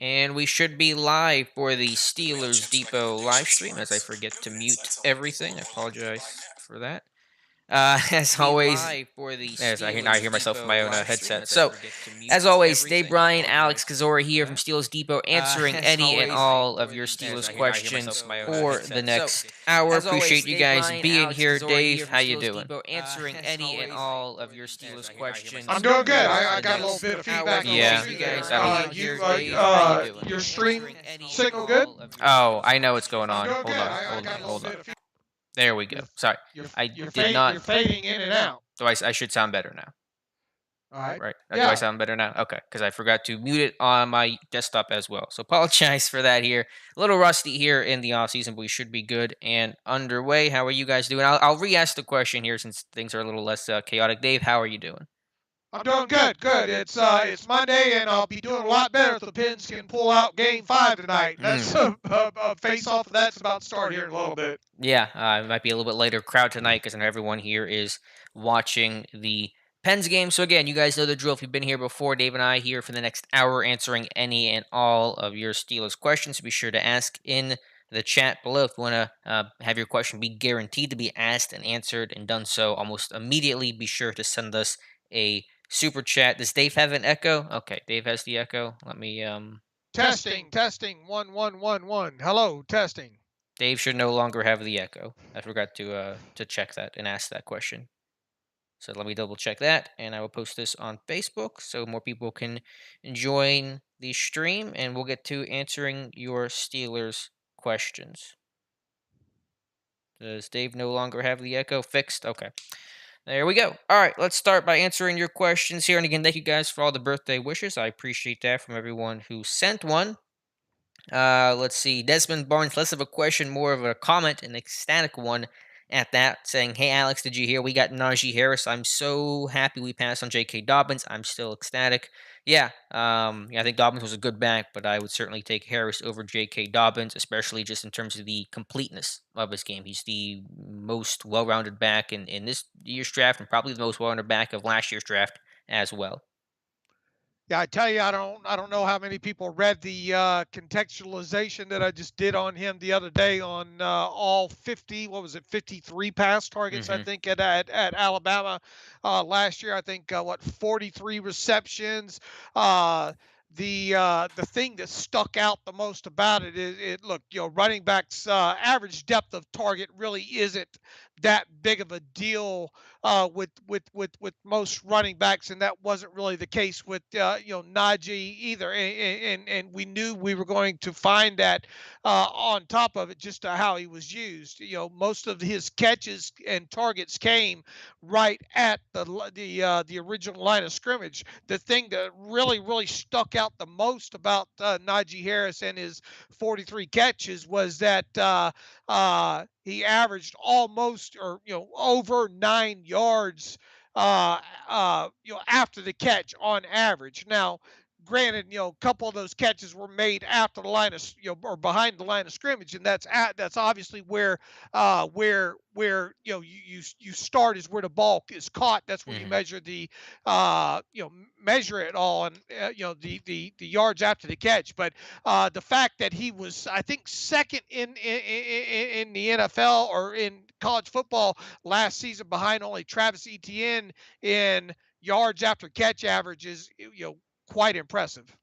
And we should be live for the Steelers Depot live stream as I forget to mute everything. I apologize for that. As always, as I hear myself in my own headset. So, as always, Dave Bryan, Alex Kozora here from Steelers Depot, answering any and all of your Steelers questions for the next hour. Appreciate you guys being here. Dave, how you doing? Answering any and all of your Steelers questions. I'm doing good. I got a little bit of feedback. Yeah. Your stream signal good? Oh, I know what's going on. I'm doing Hold good. on, hold on. There we go. Sorry, I You're did not. You're fading in and out. So I should sound better now, All right. right? Do Yeah. I sound better now? Okay, because I forgot to mute it on my desktop as well. So apologize for that here. A little rusty here in the off season, but we should be good and underway. How are you guys doing? I'll re-ask the question here since things are a little less chaotic. Dave, how are you doing? I'm doing good. Good. It's Monday, and I'll be doing a lot better if the Pens can pull out Game 5 tonight. That's a face-off. That's about to start here in a little bit. Yeah, it might be a little bit later crowd tonight because I know everyone here is watching the Pens game. So again, you guys know the drill. If you've been here before, Dave and I here for the next hour answering any and all of your Steelers questions. Be sure to ask in the chat below if you want to have your question be guaranteed to be asked and answered and done so almost immediately. Be sure to send us a super chat. Does Dave have an echo? Okay, Dave has the echo. Let me Testing. 1 1 1 1. Hello, testing. Dave should no longer have the echo. I forgot to check that and ask that question. So let me double check that, and I will post this on Facebook so more people can join the stream, and we'll get to answering your Steelers questions. Does Dave no longer have the echo fixed? Okay. There we go. All right, let's start by answering your questions here. And again, thank you guys for all the birthday wishes. I appreciate that from everyone who sent one. Let's see. Desmond Barnes, less of a question, more of a comment, an ecstatic one at that, saying, "Hey Alex, did you hear we got Najee Harris? I'm so happy we passed on J.K. Dobbins. I'm still ecstatic." Yeah, I think Dobbins was a good back, but I would certainly take Harris over J.K. Dobbins, especially just in terms of the completeness of his game. He's the most well-rounded back in this year's draft, and probably the most well-rounded back of last year's draft as well. Yeah, I tell you, I don't know how many people read the contextualization that I just did on him the other day on all 50. What was it? 53 pass targets, I Mm-hmm. think, at Alabama last year. I think 43 receptions. The thing that stuck out the most about it is it look, running backs average depth of target really isn't that big of a deal with most running backs, and that wasn't really the case with Najee either. And we knew we were going to find that on top of it, just how he was used. Most of his catches and targets came right at the original line of scrimmage. The thing that really stuck out the most about Najee Harris and his 43 catches was that he averaged almost or over 9 yards after the catch on average. Now, granted, a couple of those catches were made after the line of or behind the line of scrimmage, and that's obviously where you start is where the ball is caught. That's where you Mm-hmm. measure measure it all, and the yards after the catch. But the fact that he was, I think, second in the NFL or in college football last season, behind only Travis Etienne in yards after catch average, is quite impressive.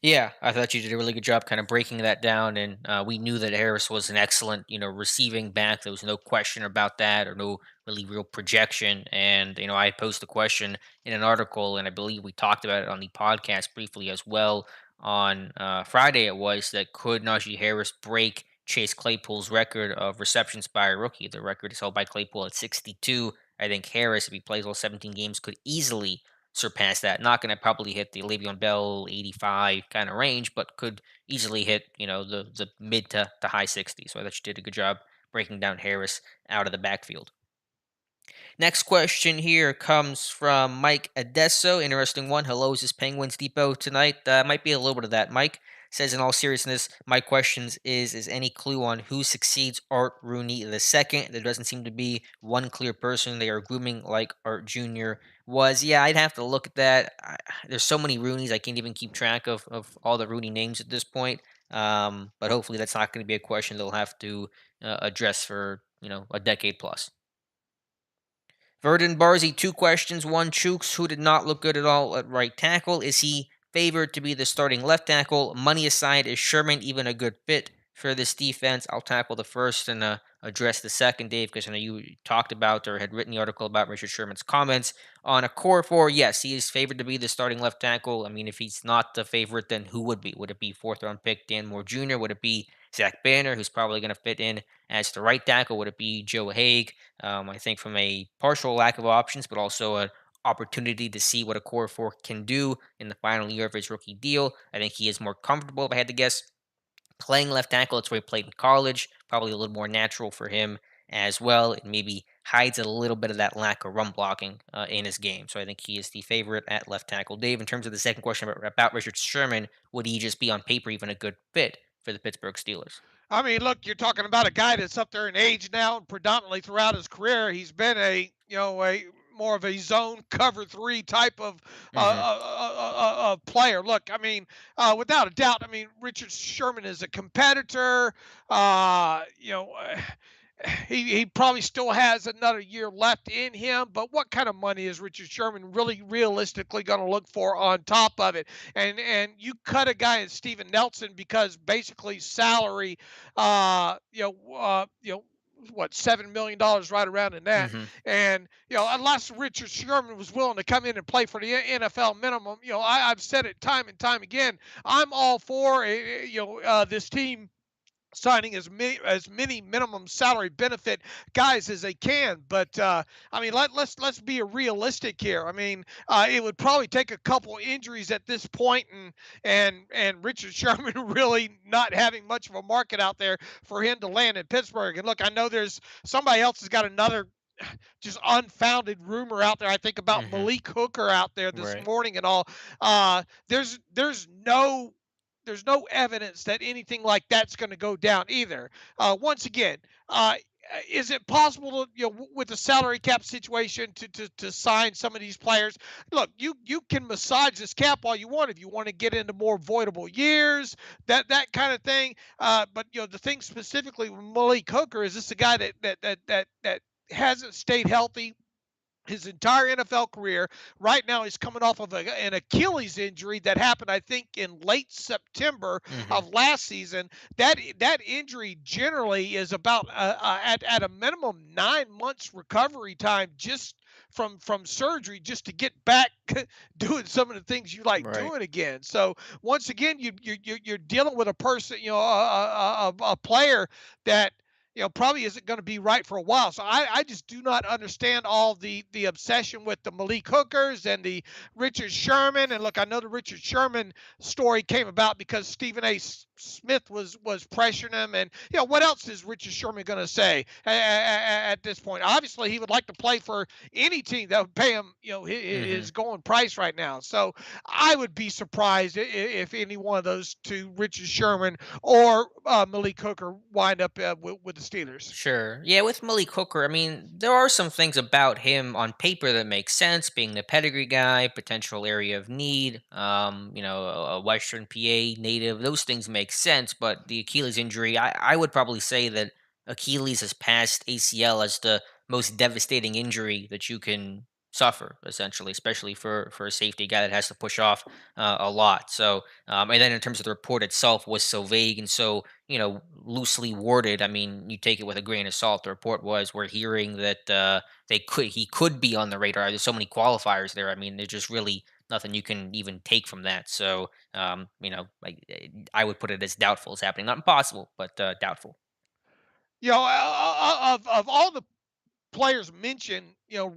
Yeah, I thought you did a really good job kind of breaking that down, and we knew that Harris was an excellent, receiving back. There was no question about that, or no really real projection. And I posed the question in an article, and I believe we talked about it on the podcast briefly as well on Friday. It was that could Najee Harris break Chase Claypool's record of receptions by a rookie? The record is held by Claypool at 62. I think Harris, if he plays all 17 games, could easily surpass that. Not going to probably hit the Le'Veon Bell 85 kind of range, but could easily hit the mid to the high 60s. So I thought you did a good job breaking down Harris out of the backfield. Next question here comes from Mike Adesso. Interesting one. Hello, is this Penguins Depot tonight? Might be a little bit of that, Mike. Says, in all seriousness, my questions is any clue on who succeeds Art Rooney the second? There doesn't seem to be one clear person they are grooming like Art Jr. was. Yeah, I'd have to look at that. There's so many Rooneys, I can't even keep track of all the Rooney names at this point. But hopefully that's not going to be a question they'll have to address for a decade plus. Verdon Barzy, two questions. One, Chooks, who did not look good at all at right tackle. Is he favored to be the starting left tackle? Money aside, is Sherman even a good fit for this defense? I'll tackle the first and address the second, Dave, because I know you talked about or had written the article about Richard Sherman's comments on a core four. Yes, he is favored to be the starting left tackle. I mean, if he's not the favorite, then who would be? Would it be fourth round pick Dan Moore Jr.? Would it be Zach Banner, who's probably going to fit in as the right tackle? Would it be Joe Haig? I think from a partial lack of options, but also an opportunity to see what a core four can do in the final year of his rookie deal. I think he is more comfortable, if I had to guess, playing left tackle. It's where he played in college. Probably a little more natural for him as well. It maybe hides a little bit of that lack of run blocking in his game. So I think he is the favorite at left tackle. Dave, in terms of the second question about Richard Sherman, would he just be on paper even a good fit for the Pittsburgh Steelers? I mean, look, you're talking about a guy that's up there in age now, and predominantly throughout his career, he's been a more of a zone cover three type of Hmm. player. Look, I mean, without a doubt, I mean, Richard Sherman is a competitor. Uh, you know, he probably still has another year left in him, but what kind of money is Richard Sherman really realistically going to look for on top of it? And you cut a guy in Steven Nelson because basically salary, what $7 million right around in that, Hmm. and unless Richard Sherman was willing to come in and play for the NFL minimum, I've said it time and time again. I'm all for this team signing as many minimum salary benefit guys as they can. But I mean, let's be realistic here. I mean, it would probably take a couple injuries at this point, and Richard Sherman really not having much of a market out there for him to land in Pittsburgh. And look, I know there's somebody else has got another just unfounded rumor out there. I think about Hmm. Malik Hooker out there this Right. morning and all. There's no evidence that anything like that's going to go down either. Once again, is it possible to, with the salary cap situation to sign some of these players? Look, you can massage this cap all you want if you want to get into more voidable years, that kind of thing. But the thing specifically with Malik Hooker is this a guy that hasn't stayed healthy his entire NFL career. Right now, he's coming off of an Achilles injury that happened, I think, in late September Hmm. of last season. That injury generally is about at a minimum 9 months recovery time just from surgery, just to get back doing some of the things you like Right. doing again. So once again, you're dealing with a person, a player that probably isn't going to be right for a while. So I just do not understand all the obsession with the Malik Hookers and the Richard Sherman. And look, I know the Richard Sherman story came about because Stephen A. Smith was pressuring him. And what else is Richard Sherman going to say at this point? Obviously, he would like to play for any team that would pay him Hmm. his going price right now. So I would be surprised if any one of those two, Richard Sherman or Malik Hooker, wind up with the Steelers. Sure. Yeah, with Malik Hooker, I mean, there are some things about him on paper that make sense, being the pedigree guy, potential area of need, a Western PA native. Those things make sense, but the Achilles injury, I would probably say that Achilles has passed ACL as the most devastating injury that you can suffer, essentially, especially for a safety guy that has to push off a lot. So, and then in terms of the report itself was so vague and so loosely worded. I mean, you take it with a grain of salt. The report was we're hearing that he could be on the radar. There's so many qualifiers there. I mean, there's just really nothing you can even take from that. So, I would put it as doubtful as happening. Not impossible, but doubtful. Of all the players mentioned,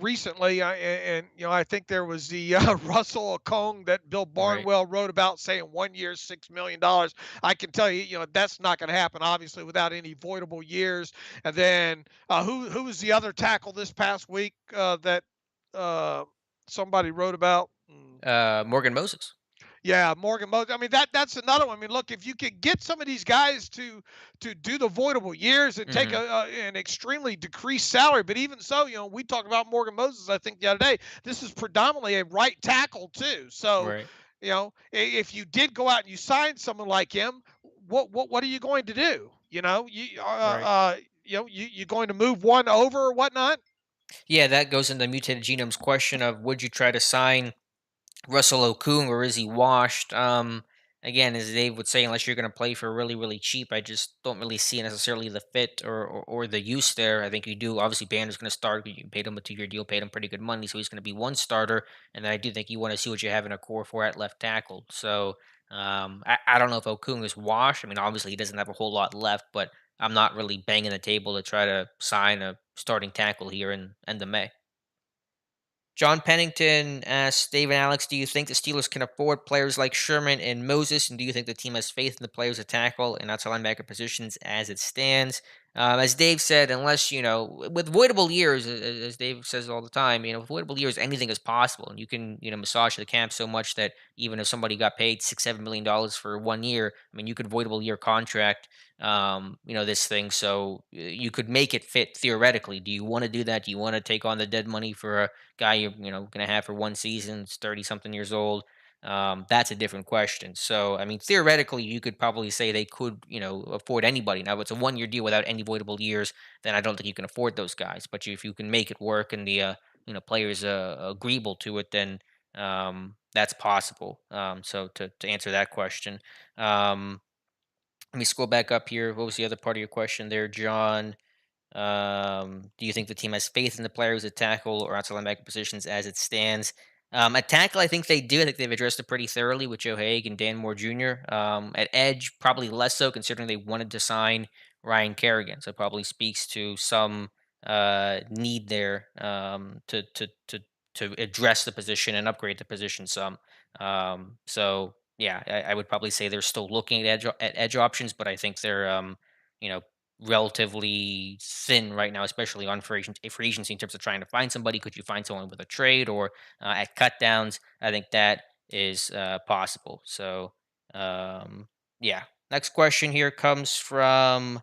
recently, and I think there was the Russell Okung that Bill Right. Barnwell wrote about, saying 1 year, $6 million. I can tell you, that's not going to happen, obviously, without any voidable years. And then who was the other tackle this past week that uh, somebody wrote about? Morgan Moses. Yeah, Morgan Moses. I mean, that's another one. I mean, look, if you could get some of these guys to do the voidable years and take Hmm. an extremely decreased salary, but even so, we talked about Morgan Moses. I think the other day. This is predominantly a right tackle too. So, Right. if you did go out and you signed someone like him, what are you going to do? Right. You going to move one over or whatnot? Yeah, that goes into the mutated genomes question of would you try to sign Russell Okung, or is he washed? Again, as Dave would say, unless you're going to play for really, really cheap, I just don't really see necessarily the fit or the use there. I think you do. Obviously, Banner's going to start. You paid him a 2 year deal, paid him pretty good money, so he's going to be one starter. And then I do think you want to see what you have in a core for at left tackle. So I don't know if Okung is washed. I mean, obviously, he doesn't have a whole lot left, but I'm not really banging the table to try to sign a starting tackle here in end of May. John Pennington asks Dave and Alex, do you think the Steelers can afford players like Sherman and Moses? And do you think the team has faith in the players to tackle and outside linebacker positions as it stands? As Dave said, unless, with voidable years, as Dave says all the time, with voidable years, anything is possible. And you can, massage the camp so much that even if somebody got paid $6, $7 million for 1 year, I mean, you could voidable year contract, this thing. So you could make it fit theoretically. Do you want to do that? Do you want to take on the dead money for a guy you're going to have for 1 season, it's 30 something years old? That's a different question. So I mean, theoretically you could probably say they could afford anybody. Now if it's a 1 year deal without any voidable years, then I don't think you can afford those guys. But if you can make it work and the players agreeable to it, then that's possible. So to answer that question, um, let me scroll back up here. What was the other part of your question there, John? Do you think the team has faith in the players at tackle or outside linebacker positions as it stands? At tackle, I think they do. I think they've addressed it pretty thoroughly with Joe Haig and Dan Moore Jr. At edge, probably less so, considering they wanted to sign Ryan Kerrigan. So it probably speaks to some need there to address the position and upgrade the position some. So yeah, I would probably say they're still looking at edge options, but I think they're you know relatively thin right now, especially on free agency in terms of trying to find somebody. Could you find someone with a trade or at cut downs? I think that is possible. So, um, yeah. Next question here comes from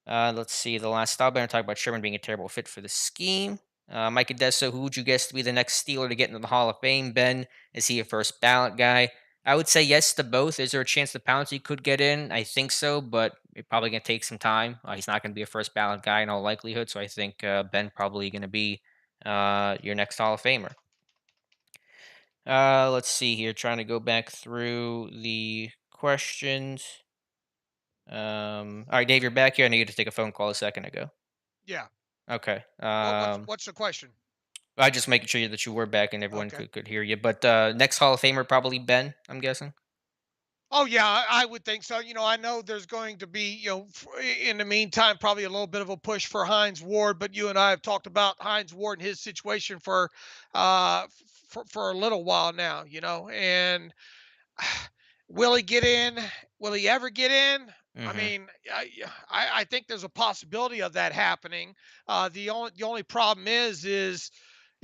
let's see. The last style banner talked about Sherman being a terrible fit for the scheme. Mike Adesso, who would you guess to be the next Steeler to get into the Hall of Fame? Ben, is he a first ballot guy? I would say yes to both. Is there a chance that Pouncey could get in? I think so, but it's probably going to take some time. He's not going to be a first ballot guy in all likelihood. So I think Ben probably going to be your next Hall of Famer. Let's see here. Trying to go back through the questions. All right, Dave, you're back here. I needed to take a phone call a second ago. Yeah. Okay. What's the question? I just making sure that you were back and everyone Okay. could hear you. But next Hall of Famer probably Ben, I'm guessing. Oh yeah, I would think so. I know there's going to be, in the meantime, probably a little bit of a push for Hines Ward, but you and I have talked about Hines Ward and his situation for a little while now, and will he get in? Will he ever get in? I Mm-hmm. mean, I think there's a possibility of that happening. The only problem is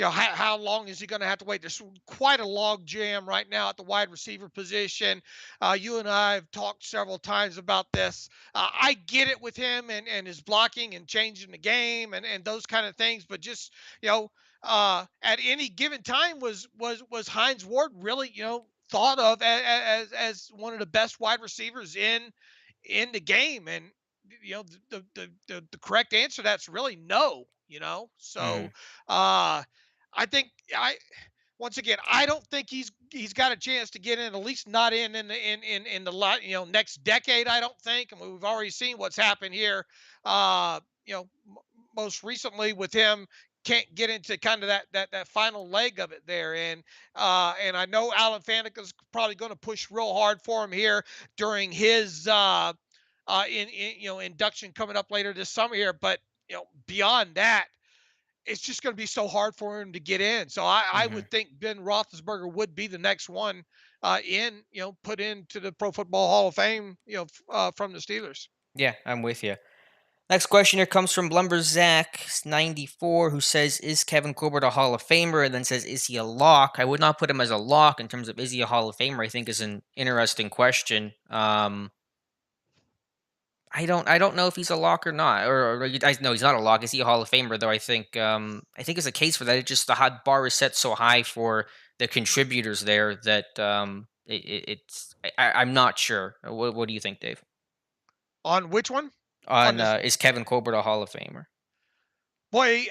how long is he going to have to wait? There's quite a log jam right now at the wide receiver position. You and I have talked several times about this. I get it with him and his blocking and changing the game and those kind of things, but just at any given time was Hines Ward really thought of as one of the best wide receivers in the game? And the correct answer to that's really no. Mm-hmm. So uh I think I once again, I don't think he's got a chance to get in, at least not in the in the lot, next decade. I don't think, and we've already seen what's happened here. Uh, you know, most recently with him can't get into kind of that final leg of it there, and I know Alan Fanika's probably going to push real hard for him here during his induction coming up later this summer here, but beyond that it's just going to be so hard for him to get in. So I Mm-hmm. would think Ben Roethlisberger would be the next one put into the Pro Football Hall of Fame, from the Steelers. Yeah, I'm with you. Next question here comes from Lumberzack94, who says, "Is Kevin Colbert a Hall of Famer?" And then says, "Is he a lock?" I would not put him as a lock in terms of is he a Hall of Famer. I think is an interesting question. I don't know if he's a lock or not, or you guys know he's not a lock. Is he a Hall of Famer though? I think it's a case for that. It's just the hot bar is set so high for the contributors there that I'm not sure. What do you think, Dave? On which one? On On this, is Kevin Colbert a Hall of Famer? boy,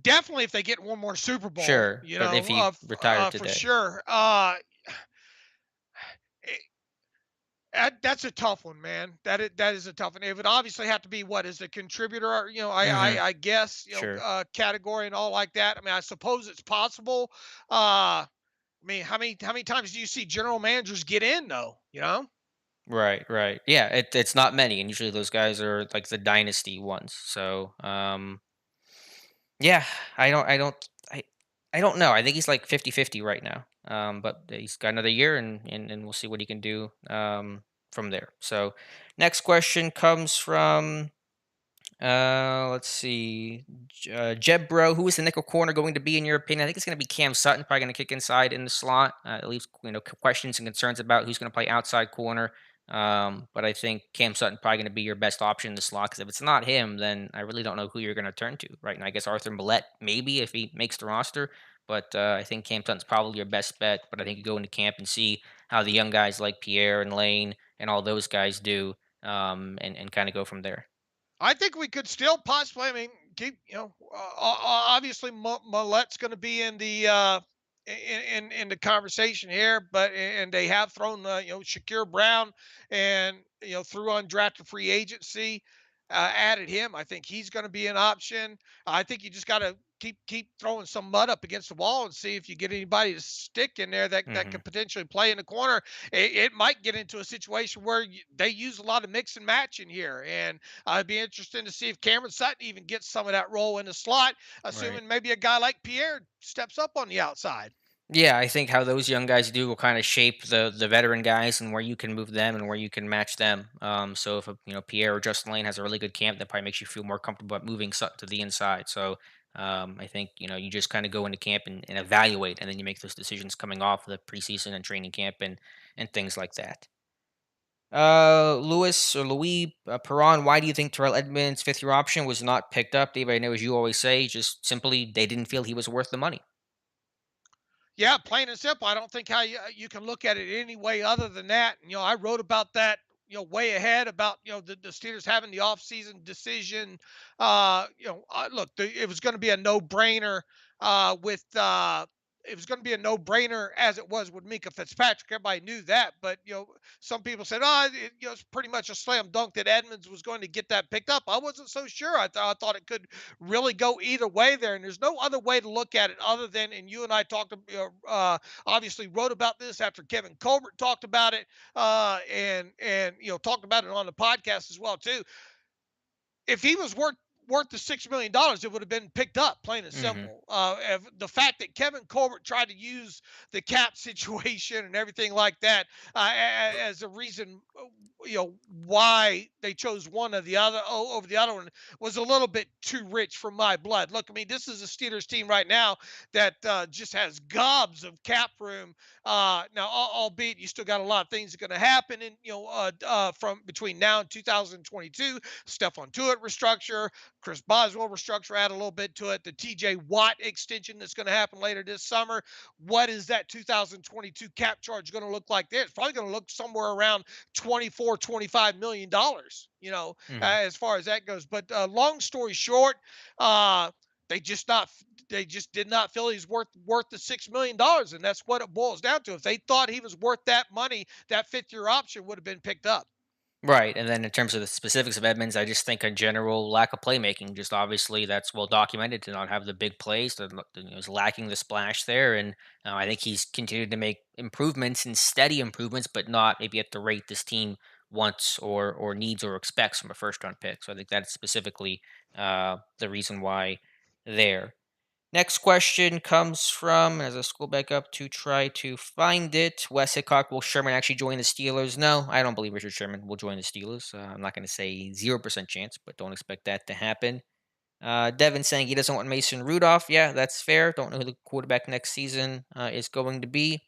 definitely if they get one more Super Bowl, Sure, but if he retired for today. sure. Eh, that's a tough one, man. That is a tough one. It would obviously have to be what is a contributor, Mhm. I guess, Sure. category and all like that. I mean, I suppose it's possible. I mean, how many times do you see general managers get in though? You know? Right, right. Yeah, it's not many, and usually those guys are like the dynasty ones. So, yeah, I don't know. I think he's like 50-50 right now. But he's got another year, and we'll see what he can do from there. So, next question comes from let's see. Jeb Bro, who is the nickel corner going to be in your opinion? I think it's going to be Cam Sutton, probably going to kick inside in the slot. At least questions and concerns about who's going to play outside corner. But I think Cam Sutton probably going to be your best option in the slot because if it's not him, then I really don't know who you're going to turn to right now. I guess Arthur Millette maybe if he makes the roster, but I think Cam Sutton's probably your best bet. But I think you go into camp and see how the young guys like Pierre and Lane and all those guys do, and kind of go from there. I think we could still possibly. I mean, keep obviously Millet's going to be in the in the conversation here, but and they have thrown Shakir Brown and through undrafted free agency, added him. I think he's going to be an option. I think you just got to keep throwing some mud up against the wall and see if you get anybody to stick in there that Hmm. could potentially play in the corner. It might get into a situation where they use a lot of mix and match in here, and I'd be interested to see if Cameron Sutton even gets some of that role in the slot, Right. assuming maybe a guy like Pierre steps up on the outside. Yeah, I think how those young guys do will kind of shape the veteran guys and where you can move them and where you can match them. So if Pierre or Justin Lane has a really good camp, that probably makes you feel more comfortable about moving to the inside. So I think you just kind of go into camp and evaluate, and then you make those decisions coming off the preseason and training camp and things like that. Louis Perron, why do you think Terrell Edmonds' fifth year option was not picked up? Dave, I know as you always say, just simply they didn't feel he was worth the money. Yeah, plain and simple. I don't think how you can look at it any way other than that. I wrote about that, way ahead about, the Steelers having the offseason decision. Look, it was going to be a no brainer with, it was going to be a no-brainer as it was with Minka Fitzpatrick. Everybody knew that, but some people said, "Oh, it's pretty much a slam dunk that Edmonds was going to get that picked up." I wasn't so sure. I thought it could really go either way there. And there's no other way to look at it other than, and you and I talked, obviously wrote about this after Kevin Colbert talked about it, and talked about it on the podcast as well too. If he was worth the $6 million, it would have been picked up, plain and Hmm. simple. The fact that Kevin Colbert tried to use the cap situation and everything like that as a reason, why they chose one or the other over the other one was a little bit too rich for my blood. Look, I mean, this is a Steelers team right now that just has gobs of cap room. Now, albeit you still got a lot of things that are going to happen in from between now and 2022. Stephon Tuitt restructure, Chris Boswell restructure, add a little bit to it. The TJ Watt extension that's going to happen later this summer. What is that 2022 cap charge going to look like there? It's probably going to look somewhere around 24, $25 million, Hmm. as far as that goes. But long story short, uh, they just not they just did not feel he's worth the $6 million, and that's what it boils down to. If they thought he was worth that money, that fifth year option would have been picked up. Right, and then in terms of the specifics of Edmonds, I just think a general lack of playmaking. Just obviously that's well documented to not have the big plays. Is lacking the splash there, and I think he's continued to make improvements and steady improvements, but not maybe at the rate this team wants or needs or expects from a first round pick. So I think that's specifically the reason why there. Next question comes from, as I scroll back up to try to find it, Wes Hickok, will Sherman actually join the Steelers? No, I don't believe Richard Sherman will join the Steelers. I'm not going to say 0% chance, but don't expect that to happen. Devin saying he doesn't want Mason Rudolph. Yeah, that's fair. Don't know who the quarterback next season is going to be.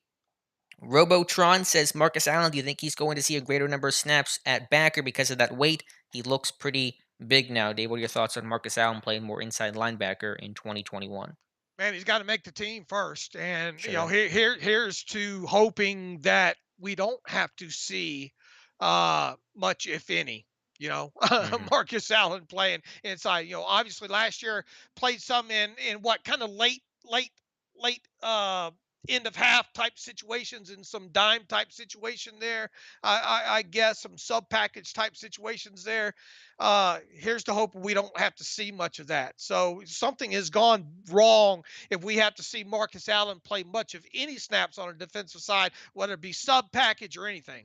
Robotron says Marcus Allen, do you think he's going to see a greater number of snaps at backer because of that weight? He looks pretty big now. Dave, what are your thoughts on Marcus Allen playing more inside linebacker in 2021? Man, he's got to make the team first, and Sure. here's to hoping that we don't have to see much, if any. Hmm. Marcus Allen playing inside. Obviously last year played some in what kind of late end of half type situations and some dime type situation there. I guess some sub package type situations there. Here's to hope we don't have to see much of that. So something has gone wrong if we have to see Marcus Allen play much of any snaps on a defensive side, whether it be sub package or anything.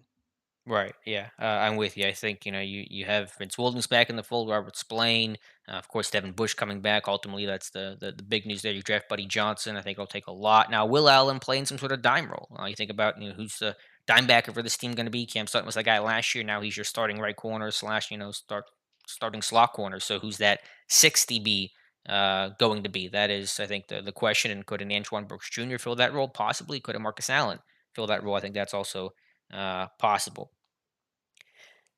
Right. Yeah. I'm with you. I think you have Vince Williams back in the fold, Robert Spillane, of course Devin Bush coming back. Ultimately, that's the big news there. You draft Buddy Johnson. I think it'll take a lot. Now, Will Allen playing some sort of dime role. You think about who's the dime backer for this team going to be. Cam Sutton was that guy last year. Now he's your starting right corner slash starting slot corner. So who's that 60B going to be? That is, I think, the question. And could an Antoine Brooks Jr. fill that role? Possibly. Could a Marcus Allen fill that role? I think that's also possible.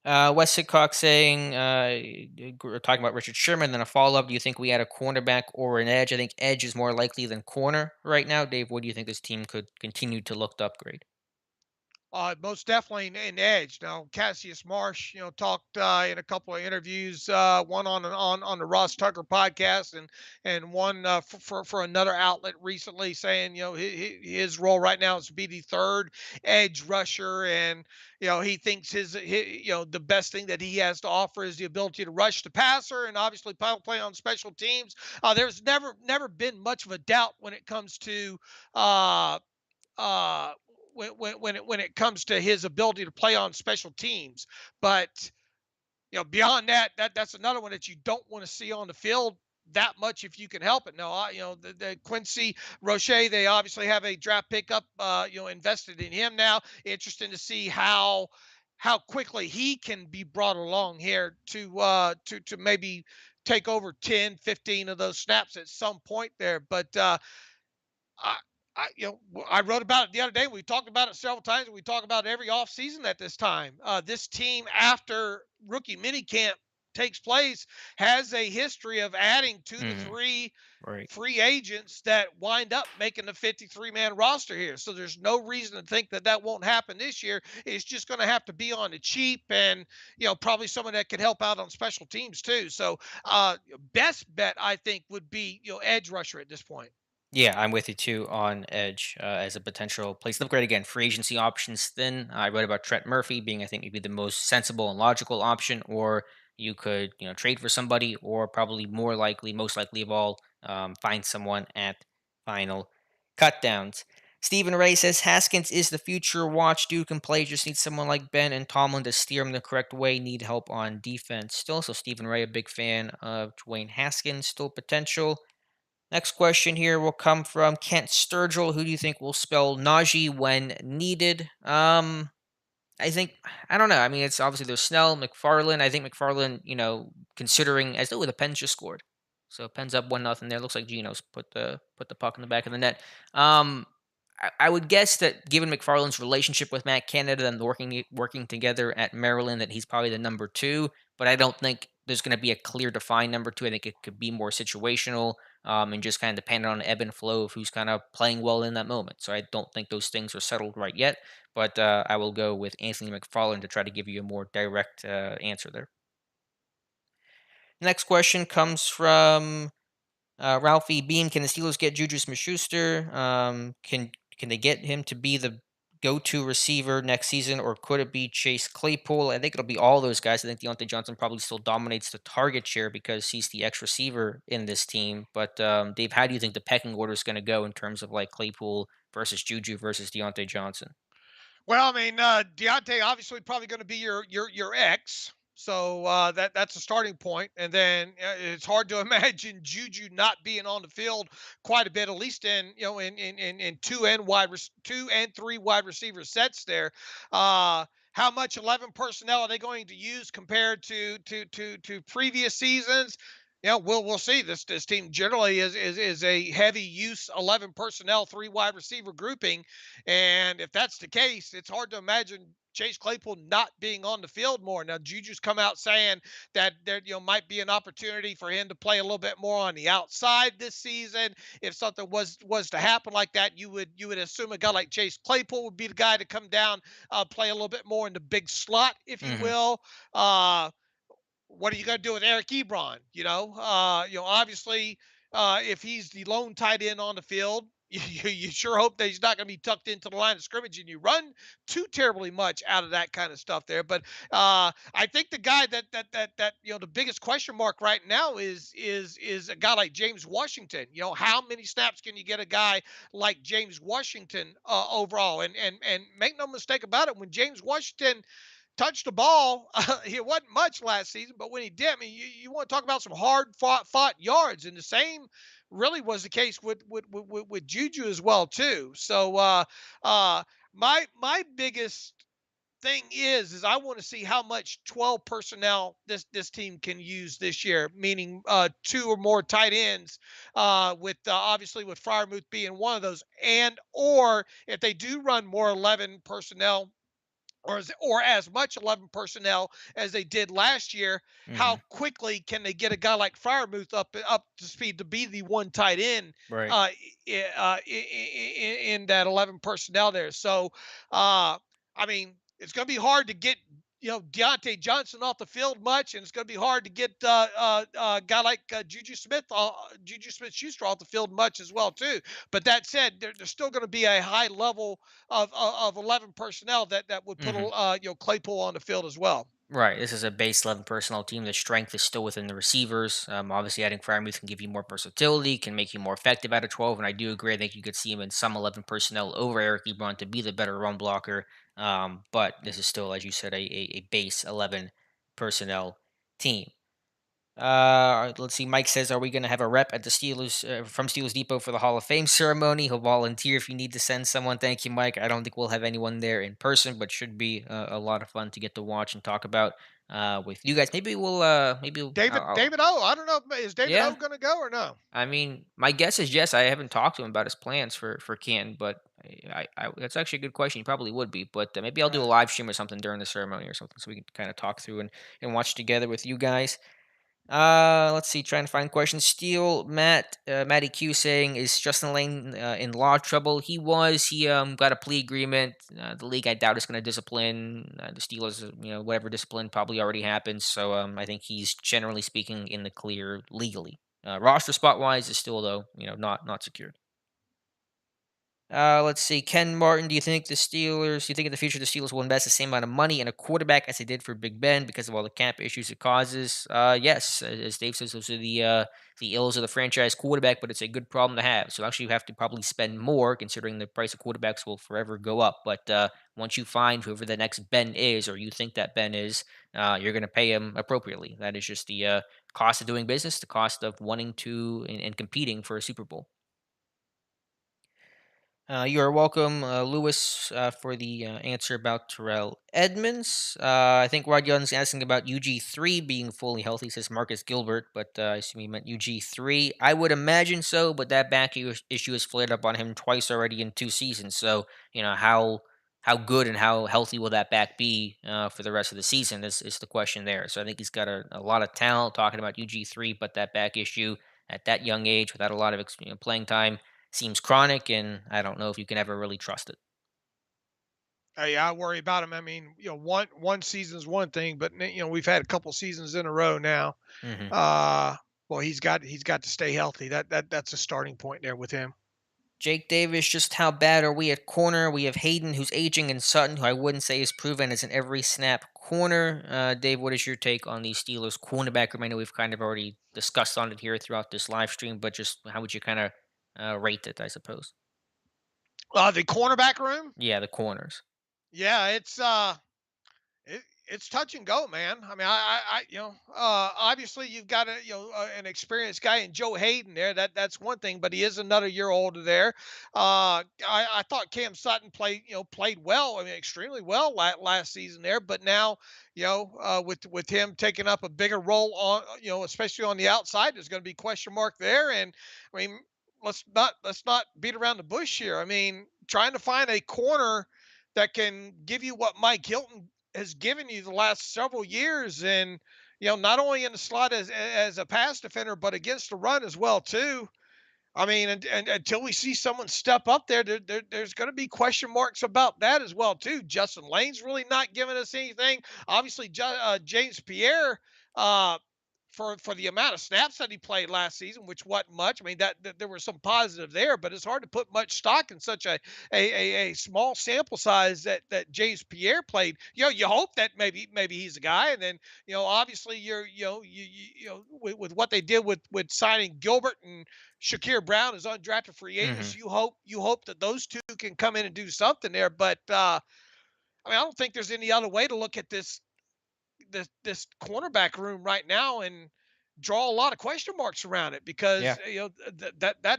Wes Hickok saying, we're talking about Richard Sherman. Then a follow up. Do you think we had a cornerback or an edge? I think edge is more likely than corner right now. Dave, what do you think this team could continue to look to upgrade? Most definitely an edge. Now, Cassius Marsh, talked in a couple of interviews, one on the Ross Tucker podcast, and one for another outlet recently, saying his role right now is to be the third edge rusher, and he thinks the best thing that he has to offer is the ability to rush the passer, and obviously play on special teams. There's never been much of a doubt when it comes to uh, uh, when it comes to his ability to play on special teams. But beyond that, that's another one that you don't want to see on the field that much if you can help it. No, the Quincy Roche, they obviously have a draft pickup, invested in him now. Interesting to see how quickly he can be brought along here to maybe take over 10, 15 of those snaps at some point there. But I, I wrote about it the other day. We talked about it several times. We talk about it every offseason at this time. This team, after rookie minicamp takes place, has a history of adding 2 to 3 Right. free agents that wind up making the 53-man roster here. So there's no reason to think that that won't happen this year. It's just going to have to be on the cheap, and probably someone that can help out on special teams too. So best bet I think would be edge rusher at this point. Yeah, I'm with you too on edge as a potential place to upgrade. Again, free agency options thin. I wrote about Trent Murphy being, I think, maybe the most sensible and logical option, or you could, trade for somebody, or probably more likely, most likely of all, find someone at final cut downs. Stephen Ray says Haskins is the future. Watch Duke can play. Just need someone like Ben and Tomlin to steer him the correct way. Need help on defense still. So Stephen Ray, a big fan of Dwayne Haskins, still potential. Next question here will come from Kent Sturgill. Who do you think will spell Najee when needed? I think I don't know. I mean, it's obviously there's Snell, McFarland. I think McFarland, considering as though the Pens just scored, so Pens up 1-0 there. Looks like Geno's put the puck in the back of the net. Um, I would guess that given McFarland's relationship with Matt Canada and working together at Maryland, that he's probably the number two. But I don't think there's going to be a clear defined number two. I think it could be more situational, and just kind of dependent on the ebb and flow of who's kind of playing well in that moment. So I don't think those things are settled right yet. But I will go with Anthony McFarland to try to give you a more direct answer there. Next question comes from Ralphie Beam. Can the Steelers get Juju Smith-Schuster? Can they get him to be the go-to receiver next season, or could it be Chase Claypool? I think it'll be all those guys. I think Deontay Johnson probably still dominates the target share because he's the X receiver in this team. But Dave, how do you think the pecking order is going to go in terms of like Claypool versus Juju versus Deontay Johnson? Well, I mean, Deontay obviously probably going to be your X. So that's a starting point, and then it's hard to imagine Juju not being on the field quite a bit, at least in in two and three wide receiver sets there. How much 11 personnel are they going to use compared to previous seasons? We'll see. This team generally is a heavy use 11 personnel, three wide receiver grouping, and if that's the case, it's hard to imagine Chase Claypool not being on the field more. Now, Juju's come out saying that there might be an opportunity for him to play a little bit more on the outside this season. If something was to happen like that, you would assume a guy like Chase Claypool would be the guy to come down, play a little bit more in the big slot, if you Hmm. will. What are you going to do with Eric Ebron? Obviously, if he's the lone tight end on the field, you sure hope that he's not going to be tucked into the line of scrimmage and you run too terribly much out of that kind of stuff there. But I think the guy that the biggest question mark right now is a guy like James Washington. How many snaps can you get a guy like James Washington overall? And make no mistake about it, when James Washington touched the ball. It wasn't much last season, but when he did, I mean, you want to talk about some hard fought yards, and the same really was the case with Juju as well too. So uh, my biggest thing is I want to see how much 12 personnel this team can use this year, meaning two or more tight ends, with obviously with Fryermuth being one of those, and or if they do run more 11 personnel or as much 11 personnel as they did last year, how Hmm. quickly can they get a guy like Fryermuth up to speed to be the one tight end Right. uh, in that 11 personnel there? So, I mean, it's going to be hard to get Deontay Johnson off the field much, and it's going to be hard to get a guy like Juju Smith Schuster off the field much as well too. But that said, there's still going to be a high level of 11 personnel that would put Hmm. Claypool on the field as well. Right. This is a base 11 personnel team. The strength is still within the receivers. Obviously, adding Fryermuth can give you more versatility, can make you more effective out of 12. And I do agree. I think you could see him in some 11 personnel over Eric Ebron to be the better run blocker. But this is still, as you said, a base 11 personnel team. Let's see. Mike says, "Are we going to have a rep at the Steelers from Steelers Depot for the Hall of Fame ceremony? He'll volunteer if you need to send someone." Thank you, Mike. I don't think we'll have anyone there in person, but should be a lot of fun to get to watch and talk about with you guys. David O. I don't know, is David Yeah. O going to go or no? I mean, my guess is yes. I haven't talked to him about his plans for Canton, but that's actually a good question. He probably would be, but maybe I'll do a Right. live stream or something during the ceremony or something, so we can kind of talk through and watch together with you guys. Let's see. Trying to find questions. Matty Q saying, "Is Justin Lane in law trouble?" He was. He got a plea agreement. The league, I doubt, is going to discipline the Steelers. Whatever discipline probably already happened. So I think he's generally speaking in the clear legally. Roster spot wise is still though not secured. Let's see. Ken Martin, do you think in the future the Steelers will invest the same amount of money in a quarterback as they did for Big Ben because of all the cap issues it causes? Yes. As Dave says, those are the ills of the franchise quarterback, but it's a good problem to have. So actually, you have to probably spend more considering the price of quarterbacks will forever go up. But once you find whoever the next Ben is, or you think that Ben is, you're going to pay him appropriately. That is just the cost of doing business, the cost of wanting to and competing for a Super Bowl. You are welcome, Lewis, for the answer about Terrell Edmonds. I think Rod Young's asking about UG3 being fully healthy, says Marcus Gilbert, but I assume he meant UG3. I would imagine so, but that issue has flared up on him twice already in 2 seasons. So, how good and how healthy will that back be for the rest of the season is the question there. So I think he's got a lot of talent talking about UG3, but that back issue at that young age without a lot of playing time seems chronic, and I don't know if you can ever really trust it. Hey, I worry about him. I mean, one season's one thing, but we've had a couple seasons in a row now. Hmm. Uh, well, he's got to stay healthy. That's a starting point there with him. Jake Davis, just how bad are we at corner? We have Hayden, who's aging, and Sutton, who I wouldn't say is proven as an every snap corner. Dave, what is your take on the Steelers cornerback room? I know we've kind of already discussed on it here throughout this live stream, but just how would you kind of rate it, I suppose? The cornerback room, Yeah, the corners. yeah, it's touch and go, man. I mean, obviously you've got an experienced guy in Joe Hayden there. That's one thing, but he is another year older there. I thought Cam Sutton played well. I mean, extremely well last season there. But now, with him taking up a bigger role on, especially on the outside, there's going to be question mark there. And I mean, let's not beat around the bush here. I mean, trying to find a corner that can give you what Mike Hilton has given you the last several years, and not only in the slot as a pass defender, but against the run as well too. I mean, and until we see someone step up there's going to be question marks about that as well too. Justin Lane's really not giving us anything. Obviously, James Pierre, uh, for the amount of snaps that he played last season, which wasn't much. I mean, that there was some positive there, but it's hard to put much stock in such a small sample size that James Pierre played. You hope that maybe he's a guy, and then obviously with what they did with signing Gilbert and Shakir Brown as undrafted free agents. Hmm. You hope that those two can come in and do something there. But I mean, I don't think there's any other way to look at this cornerback room right now and draw a lot of question marks around it Yeah. because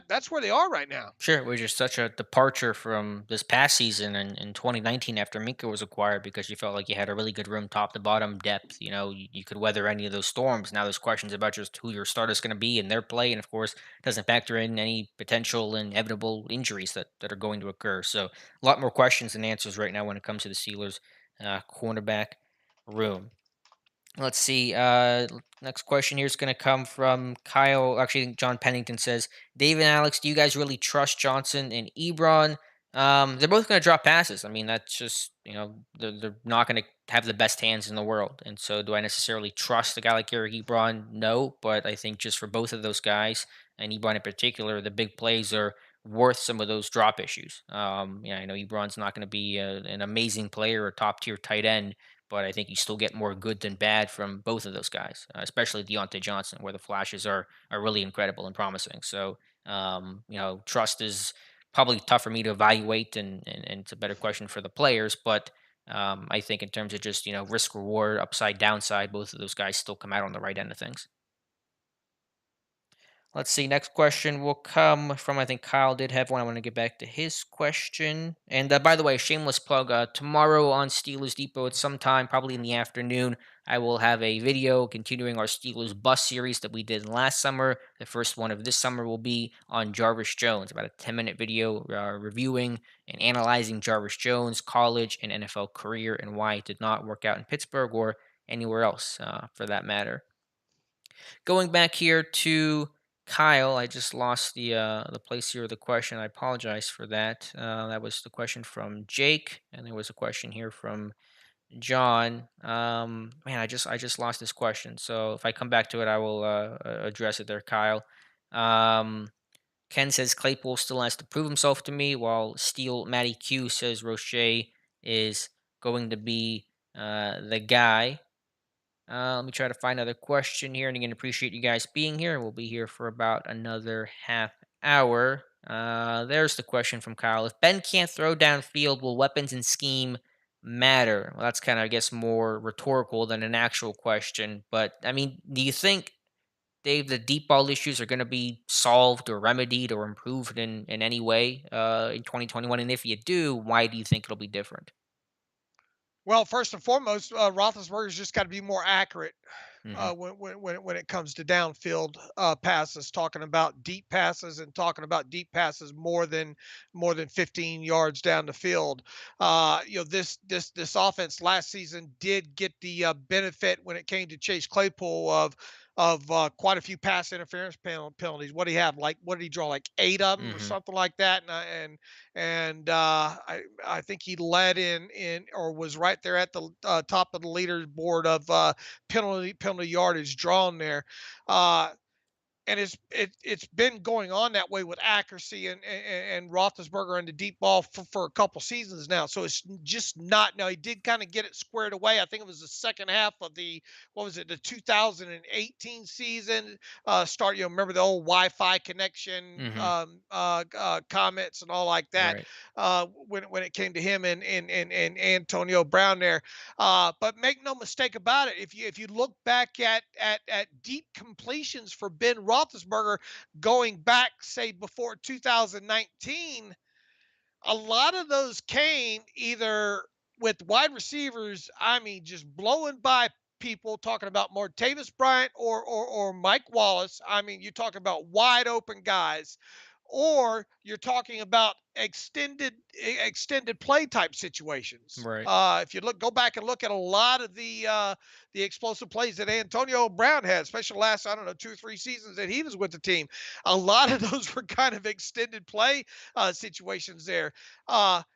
that's where they are right now. Sure, it was just such a departure from this past season and in 2019 after Minka was acquired because you felt like you had a really good room top to bottom depth. You could weather any of those storms. Now there's questions about just who your starter's going to be and their play. And of course, doesn't factor in any potential inevitable injuries that are going to occur. So a lot more questions than answers right now when it comes to the Steelers' cornerback room. Let's see. Next question here is going to come from Kyle. Actually, I think John Pennington says, Dave and Alex, do you guys really trust Johnson and Ebron? They're both going to drop passes. I mean, that's just, they're not going to have the best hands in the world. And so, do I necessarily trust a guy like Eric Ebron? No. But I think just for both of those guys, and Ebron in particular, the big plays are worth some of those drop issues. Yeah, I know Ebron's not going to be an amazing player or top tier tight end, but I think you still get more good than bad from both of those guys, especially Deontay Johnson, where the flashes are really incredible and promising. So, trust is probably tough for me to evaluate, and it's a better question for the players. But I think in terms of just risk reward, upside downside, both of those guys still come out on the right end of things. Let's see. Next question will come from, I think Kyle did have one. I want to get back to his question. And by the way, shameless plug. Tomorrow on Steelers Depot at some time, probably in the afternoon, I will have a video continuing our Steelers bus series that we did last summer. The first one of this summer will be on Jarvis Jones, about a 10-minute video reviewing and analyzing Jarvis Jones' college and NFL career and why it did not work out in Pittsburgh or anywhere else for that matter. Going back here to Kyle, I just lost the place here of the question. I apologize for that. That was the question from Jake, and there was a question here from John. Man, I just lost this question. So if I come back to it, I will address it there, Kyle. Um, Ken says Claypool still has to prove himself to me, while Steel Matty Q says Roche is going to be the guy. Let me try to find another question here. And again, appreciate you guys being here. We'll be here for about another half hour. There's the question from Kyle. If Ben can't throw downfield, will weapons and scheme matter? Well, that's kind of, I guess, more rhetorical than an actual question. But I mean, do you think, Dave, the deep ball issues are going to be solved or remedied or improved in any way in 2021? And if you do, why do you think it'll be different? Well, first and foremost, Roethlisberger's just got to be more accurate Hmm. when it comes to downfield passes. Talking about deep passes and talking about deep passes more than 15 yards down the field. This offense last season did get the benefit when it came to Chase Claypool of quite a few pass interference penalties. What did he have? Like, what did he draw? Like eight of them or Hmm. something like that. I think he led in or was right there at the top of the leaderboard of penalty yardage drawn there. Uh, and it's been going on that way with accuracy and Roethlisberger and the deep ball for a couple seasons now. So it's just not. Now he did kind of get it squared away. I think it was the second half of the what was it, the 2018 season. Start, remember the old Wi-Fi connection Hmm. comments and all like that. Right. When it came to him and Antonio Brown there. But make no mistake about it, if you look back at deep completions for Ben Roethlisberger going back, say, before 2019, a lot of those came either with wide receivers, I mean, just blowing by people, talking about Martavis Bryant or Mike Wallace. I mean, you're talking about wide open guys, or you're talking about extended play type situations. Right. If you go back and look at a lot of the explosive plays that Antonio Brown had, especially the last, I don't know, 2 or 3 seasons that he was with the team, a lot of those were kind of extended play situations there.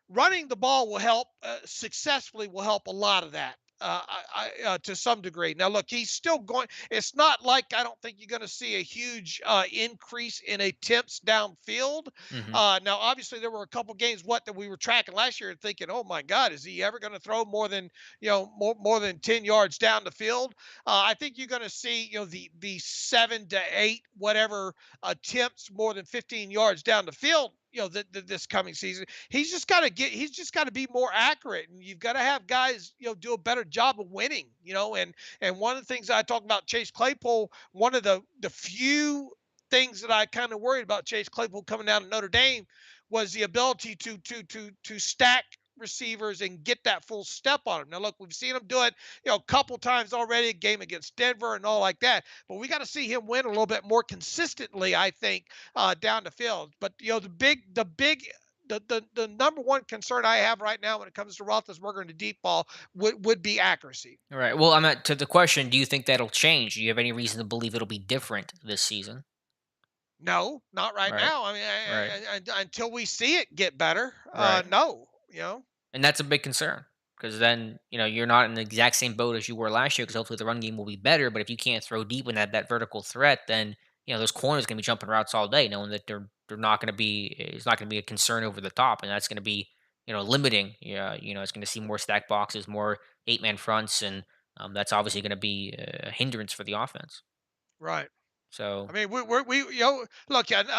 Running the ball will help successfully, will help a lot of that. To some degree. Now, look, he's still going. It's not like I don't think you're going to see a huge increase in attempts downfield. Hmm. Now, obviously, there were a couple games that we were tracking last year and thinking, "Oh my God, is he ever going to throw more than more than 10 yards down the field?" I think you're going to see the 7 to 8 whatever attempts more than 15 yards down the field. This coming season, he's just got to be more accurate, and you've got to have guys do a better job of winning. And one of the things I talk about Chase Claypool, one of the few things that I kind of worried about Chase Claypool coming down to Notre Dame was the ability to stack receivers and get that full step on him. Now, look, we've seen him do it, a couple times already, a game against Denver and all like that. But we got to see him win a little bit more consistently, I think, down the field. But the number one concern I have right now when it comes to Roethlisberger and the deep ball would be accuracy. Right. Well, I'm at to the question. Do you think that'll change? Do you have any reason to believe it'll be different this season? No, not right Right. now. I mean, Right. until we see it get better, Right. no. And that's a big concern because then, you're not in the exact same boat as you were last year because hopefully the run game will be better. But if you can't throw deep in that vertical threat, then, those corners going to be jumping routes all day, knowing that they're not going to be, it's not going to be a concern over the top. And that's going to be, limiting. Yeah. It's going to see more stack boxes, more 8-man fronts. And that's obviously going to be a hindrance for the offense. Right. I So, mean, we look, and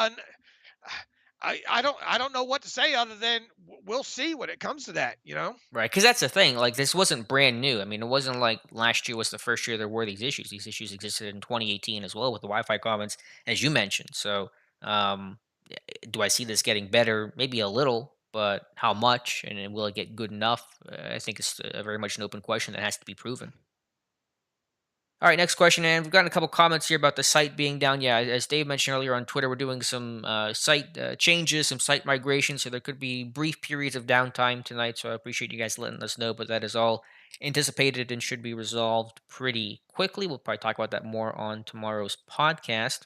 I don't know what to say other than we'll see when it comes to that. right, because that's the thing. Like this wasn't brand new. I mean, it wasn't like last year was the first year there were these issues. These issues existed in 2018 as well with the Wi-Fi comments, as you mentioned. So, um, do I see this getting better? Maybe a little, but how much? And then will it get good enough? I think it's very much an open question that has to be proven. All right, next question, and we've gotten a couple comments here about the site being down. Yeah, as Dave mentioned earlier on Twitter, we're doing some site changes, some site migration, so there could be brief periods of downtime tonight. So I appreciate you guys letting us know, but that is all anticipated and should be resolved pretty quickly. We'll probably talk about that more on tomorrow's podcast.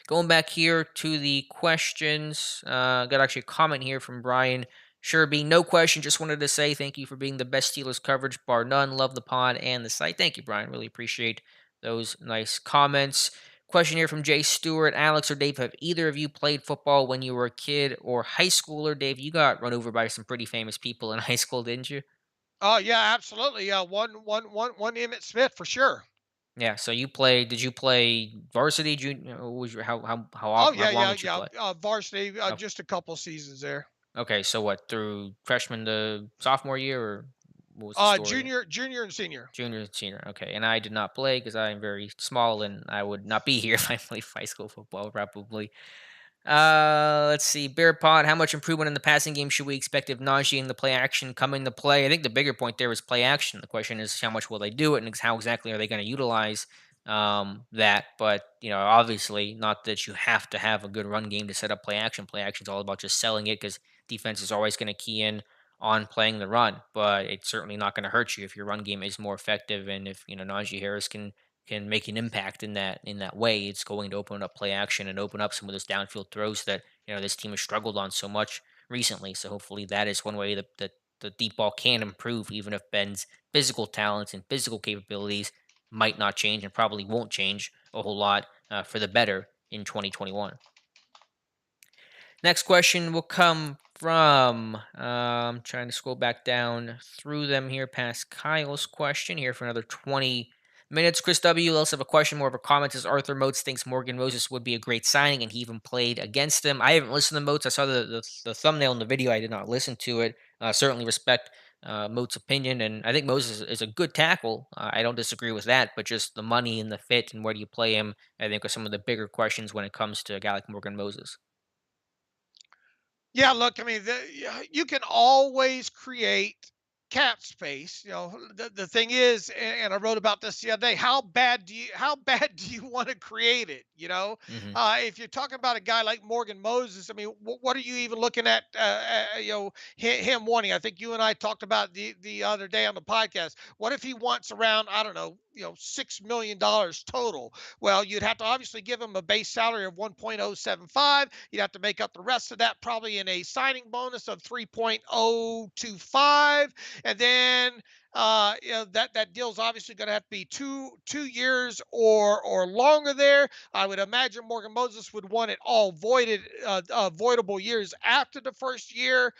Going back here to the questions, got actually a comment here from Bryan. Sure, being no question, just wanted to say thank you for being the best Steelers coverage, bar none. Love the pod and the site. Thank you, Brian. Really appreciate those nice comments. Question here from Jay Stewart. Alex or Dave, have either of you played football when you were a kid or high schooler? Dave, you got run over by some pretty famous people in high school, didn't you? Oh yeah, absolutely. Yeah, one Emmett Smith for sure. Yeah. So you played? Did you play varsity? Junior? What was your Oh how yeah, long yeah, did you yeah. play? Varsity, just a couple seasons there. Okay, so what, through freshman to sophomore year, or what was the story there? Junior and senior. Junior and senior. Okay, and I did not play because I am very small and I would not be here if I played high school football, probably. Let's see. Bear Pod, how much improvement in the passing game should we expect if Najee and the play action come into play? I think the bigger point there is play action. The question is how much will they do it and how exactly are they going to utilize that? But, obviously, not that you have to have a good run game to set up play action. Play action is all about just selling it because defense is always going to key in on playing the run, but it's certainly not going to hurt you if your run game is more effective and if Najee Harris can make an impact in that way. It's going to open up play action and open up some of those downfield throws that this team has struggled on so much recently. So hopefully that is one way that the deep ball can improve, even if Ben's physical talents and physical capabilities might not change and probably won't change a whole lot for the better in 2021. Next question will come from, trying to scroll back down through them here past Kyle's question here for another 20 minutes. Chris W. also have a question, more of a comment. Says Arthur Motes thinks Morgan Moses would be a great signing, and he even played against him. I haven't listened to Motes. I saw the thumbnail in the video. I did not listen to it. Certainly respect Motes' opinion, and I think Moses is a good tackle. I don't disagree with that, but just the money and the fit and where do you play him, I think, are some of the bigger questions when it comes to a guy like Morgan Moses. Yeah, look, I mean, you can always create cap space. The thing is, and I wrote about this the other day. How bad do you want to create it? Hmm. If you're talking about a guy like Morgan Moses, I mean, what are you even looking at? Him wanting. I think you and I talked about the other day on the podcast. What if he wants around, I don't know, $6 million total? Well, you'd have to obviously give him a base salary of 1.075. You'd have to make up the rest of that probably in a signing bonus of 3.025, and then that deal's obviously going to have to be two years or longer there. I would imagine Morgan Moses would want it all voidable years after the first year,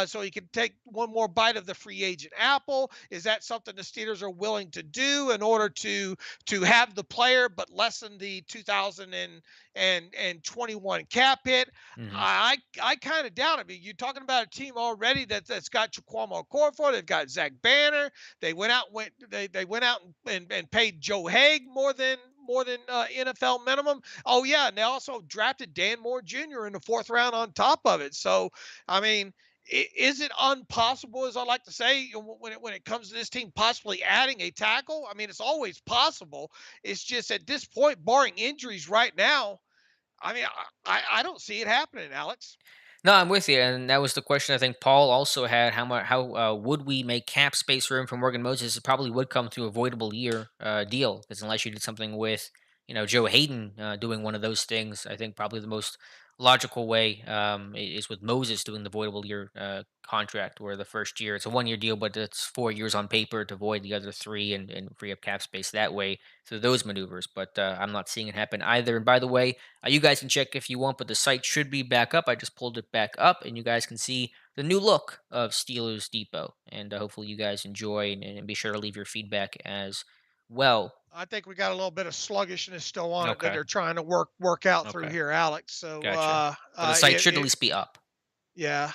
so he can take one more bite of the free agent apple. Is that something the Steelers are willing to do in order to have the player but lessen the 2021 cap hit? Hmm. I kind of doubt it. I mean, you're talking about a team already that's got Chiquamo Okorafor. They've got Zach Banner. They went out and paid Joe Haig more than NFL minimum. Oh yeah, and they also drafted Dan Moore Jr. in the fourth round on top of it. So I mean, is it impossible, as I like to say, when it comes to this team possibly adding a tackle? I mean, it's always possible. It's just at this point, barring injuries right now, I mean, I don't see it happening, Alex. No, I'm with you, and that was the question I think Paul also had. How would we make cap space room for Morgan Moses? It probably would come through a voidable year deal, because unless you did something with Joe Hayden doing one of those things, I think probably the most logical way is with Moses doing the voidable year contract, where the first year it's a 1 year deal, but it's 4 years on paper to void the other three and free up cap space that way through those maneuvers. But I'm not seeing it happen either. And by the way, you guys can check if you want, but the site should be back up. I just pulled it back up, and you guys can see the new look of Steelers Depot. And hopefully, you guys enjoy, and be sure to leave your feedback as well. I think we got a little bit of sluggishness still on it that Okay. they're trying to work out through Okay. here, Alex. So Gotcha. But the site should at least be up. yeah,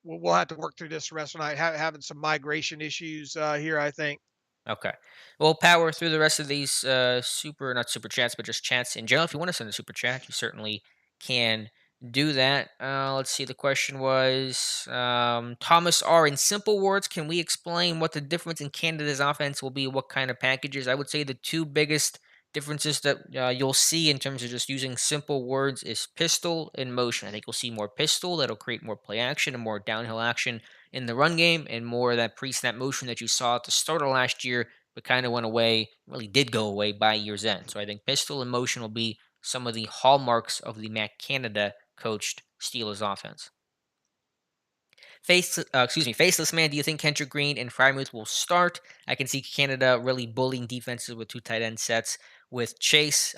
we'll have to work through this the rest of the night. Having some migration issues here, I think. Okay. We'll power through the rest of these not super chats, but just chats in general. If you want to send a super chat, you certainly can do that. Let's see. The question was Thomas R. In simple words, can we explain what the difference in Canada's offense will be? What kind of packages? I would say the two biggest differences that you'll see in terms of just using simple words is pistol and motion. I think you'll see more pistol that'll create more play action and more downhill action in the run game, and more of that pre-snap motion that you saw at the start of last year, but kind of went away, really did go away by year's end. So I think pistol and motion will be some of the hallmarks of the Matt Canada coached Steelers offense. Faceless man. Do you think Kendrick Green and Frymouth will start? I can see Canada really bullying defenses with two tight end sets with Chase.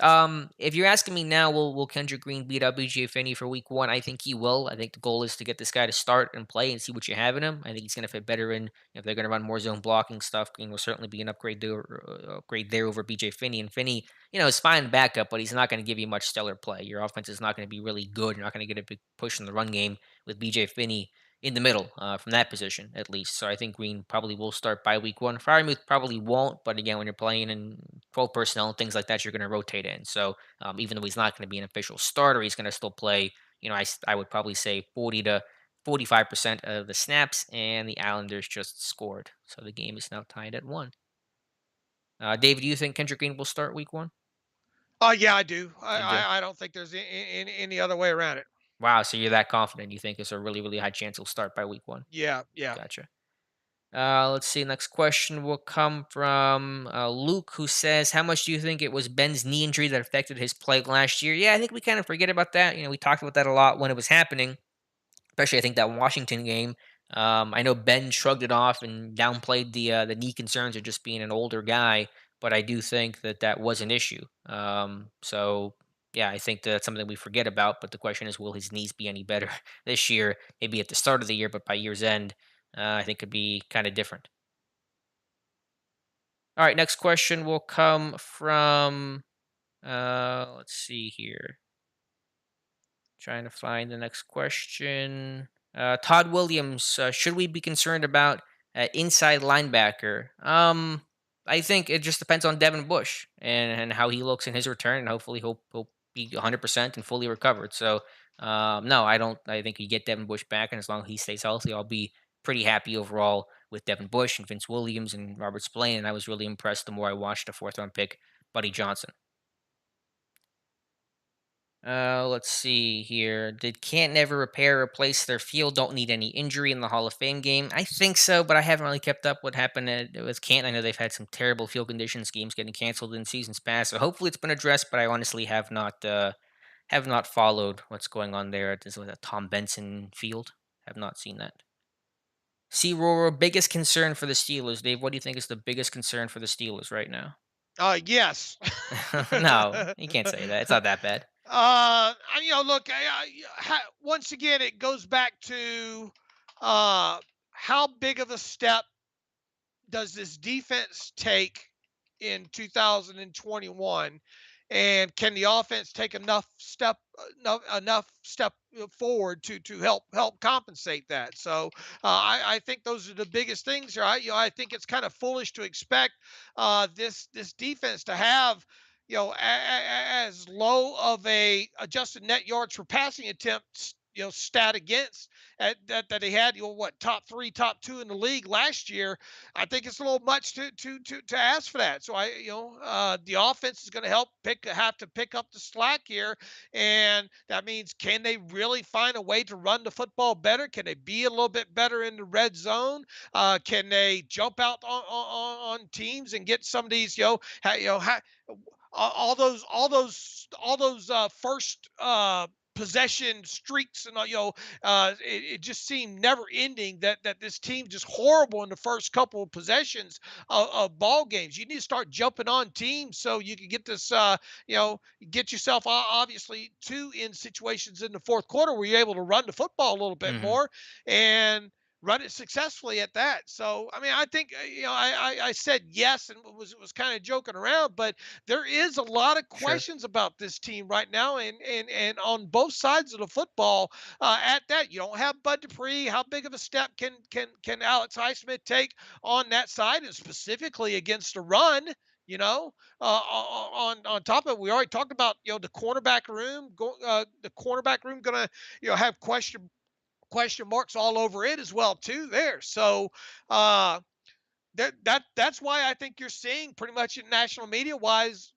If you're asking me now, will Kendrick Green beat up BJ Finney for Week 1? I think he will. I think the goal is to get this guy to start and play and see what you have in him. I think he's going to fit better in if they're going to run more zone blocking stuff. Will certainly be an upgrade there over BJ Finney. And Finney, is fine backup, but he's not going to give you much stellar play. Your offense is not going to be really good. You're not going to get a big push in the run game with BJ Finney in the middle from that position at least. So I think Green probably will start by Week 1. Fryermuth probably won't, but again, when you're playing in 12 personnel and things like that, you're going to rotate in. So even though he's not going to be an official starter, he's going to still play. I would probably say 40 to 45% of the snaps, and the Islanders just scored. So the game is now tied at 1. David, do you think Kendrick Green will start Week 1? Oh yeah, I do. You do? I don't think there's any other way around it. Wow, so you're that confident? You think it's a really, really high chance he'll start by Week 1? Yeah, yeah. Gotcha. Let's see. Next question will come from Luke, who says, "How much do you think it was Ben's knee injury that affected his play last year?" Yeah, I think we kind of forget about that. We talked about that a lot when it was happening, especially I think that Washington game. I know Ben shrugged it off and downplayed the knee concerns of just being an older guy, but I do think that that was an issue. So yeah, I think that's something we forget about. But the question is, will his knees be any better this year? Maybe at the start of the year, but by year's end, I think could be kind of different. All right, next question will come from. Let's see here. Trying to find the next question. Todd Williams, should we be concerned about inside linebacker? I think it just depends on Devin Bush and how he looks in his return, and hopefully he'll be 100% and fully recovered. So, no, I don't. I think you get Devin Bush back, and as long as he stays healthy, I'll be pretty happy overall with Devin Bush and Vince Williams and Robert Spillane. And I was really impressed the more I watched the fourth round pick, Buddy Johnson. Let's see here. Did Can't Never Repair replace their field? Don't need any injury in the Hall of Fame game. I think so, but I haven't really kept up what happened with Can't. I know they've had some terrible field conditions, games getting canceled in seasons past. So hopefully it's been addressed. But I honestly have not followed what's going on there at this was a Tom Benson Field. Have not seen that. See, Roro, biggest concern for the Steelers, Dave. What do you think is the biggest concern for the Steelers right now? Yes. No, you can't say that. It's not that bad. Look, once again, it goes back to uh, how big of a step does this defense take in 2021, and can the offense take enough step forward to help compensate that? So I think those are the biggest things here. I think it's kind of foolish to expect this defense to have as low of a adjusted net yards per passing attempts stat against that they had what top three top two in the league last year. I think it's a little much to ask for that. So the offense is going to have to pick up the slack here, and that means can they really find a way to run the football better? Can they be a little bit better in the red zone? Can they jump out on teams and get some of these all those first possession streaks and it just seemed never ending that this team just horrible in the first couple of possessions of ball games. You need to start jumping on teams so you can get this get yourself obviously too in situations in the fourth quarter where you're able to run the football a little bit Hmm. more and run it successfully at that. So I mean, I think I said yes and was kind of joking around, but there is a lot of Sure. questions about this team right now, and on both sides of the football. At that, you don't have Bud Dupree. How big of a step can Alex Highsmith take on that side, and specifically against the run? On top of it, we already talked about the cornerback room. The cornerback room going to have question marks all over it as well too there. So uh that's why I think you're seeing pretty much in national media wise,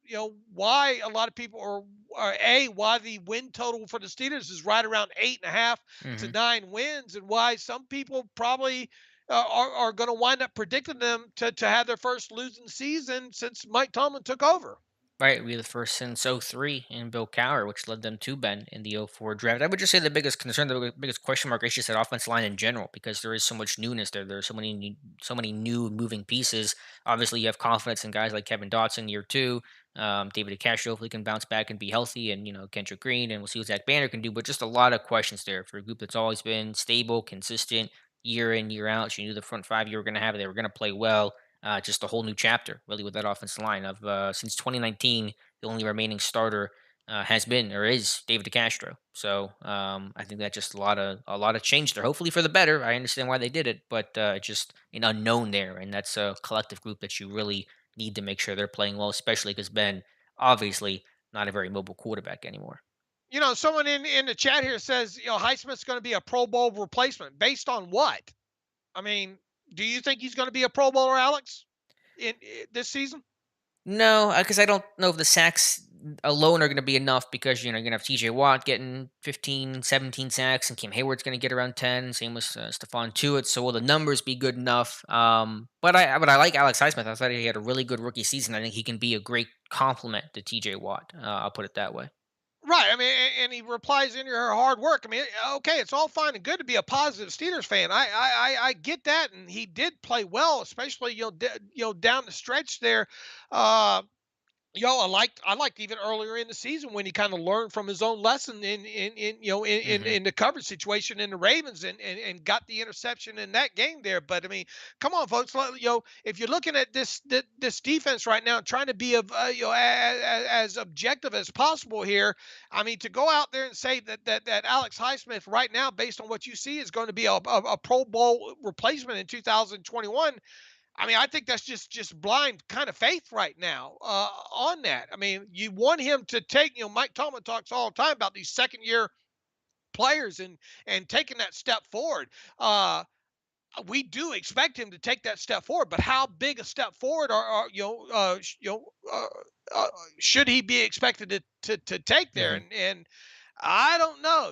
why a lot of people are why the win total for the Steelers is right around 8.5 to Hmm. 9 wins, and why some people probably are going to wind up predicting them to have their first losing season since Mike Tomlin took over. Right, we were the first since '03 in Bill Cowher, which led them to Ben in the '04 draft. I would just say the biggest concern, the biggest question mark is just that offensive line in general, because there is so much newness there. There's so many new moving pieces. Obviously, you have confidence in guys like Kevin Dotson year two. David Castro hopefully can bounce back and be healthy, and Kendrick Green, and we'll see what Zach Banner can do. But just a lot of questions there for a group that's always been stable, consistent, year in year out. So you knew the front five you were going to have, they were going to play well. Just a whole new chapter, really, with that offensive line. Of since 2019, the only remaining starter has been or is David DeCastro. So I think that just a lot of change there. Hopefully for the better. I understand why they did it, but just an unknown there, and that's a collective group that you really need to make sure they're playing well, especially because Ben obviously not a very mobile quarterback anymore. Someone in the chat here says, Highsmith's going to be a Pro Bowl replacement. Based on what? I mean, do you think he's going to be a Pro Bowler, Alex, in this season? No, because I don't know if the sacks alone are going to be enough because, you're going to have TJ Watt getting 15, 17 sacks and Kim Hayward's going to get around 10. Same with Stephon Tuitt. So will the numbers be good enough? But I like Alex Highsmith. I thought he had a really good rookie season. I think he can be a great complement to TJ Watt. I'll put it that way. Right. I mean, and he replies into her hard work. I mean, okay, it's all fine and good to be a positive Steelers fan. I get that, and he did play well, especially down the stretch there. Uh, I liked even earlier in the season when he kind of learned from his own lesson Hmm. in the coverage situation in the Ravens and got the interception in that game there. But I mean, come on, folks, if you're looking at this defense right now, trying to be as objective as possible here, I mean, to go out there and say that Alex Highsmith right now, based on what you see, is going to be a Pro Bowl replacement in 2021. I mean, I think that's just blind kind of faith right now on that. I mean, you want him to take. Mike Tomlin talks all the time about these second year players and taking that step forward. Uh, we do expect him to take that step forward, but how big a step forward should he be expected to take there? Hmm. And I don't know.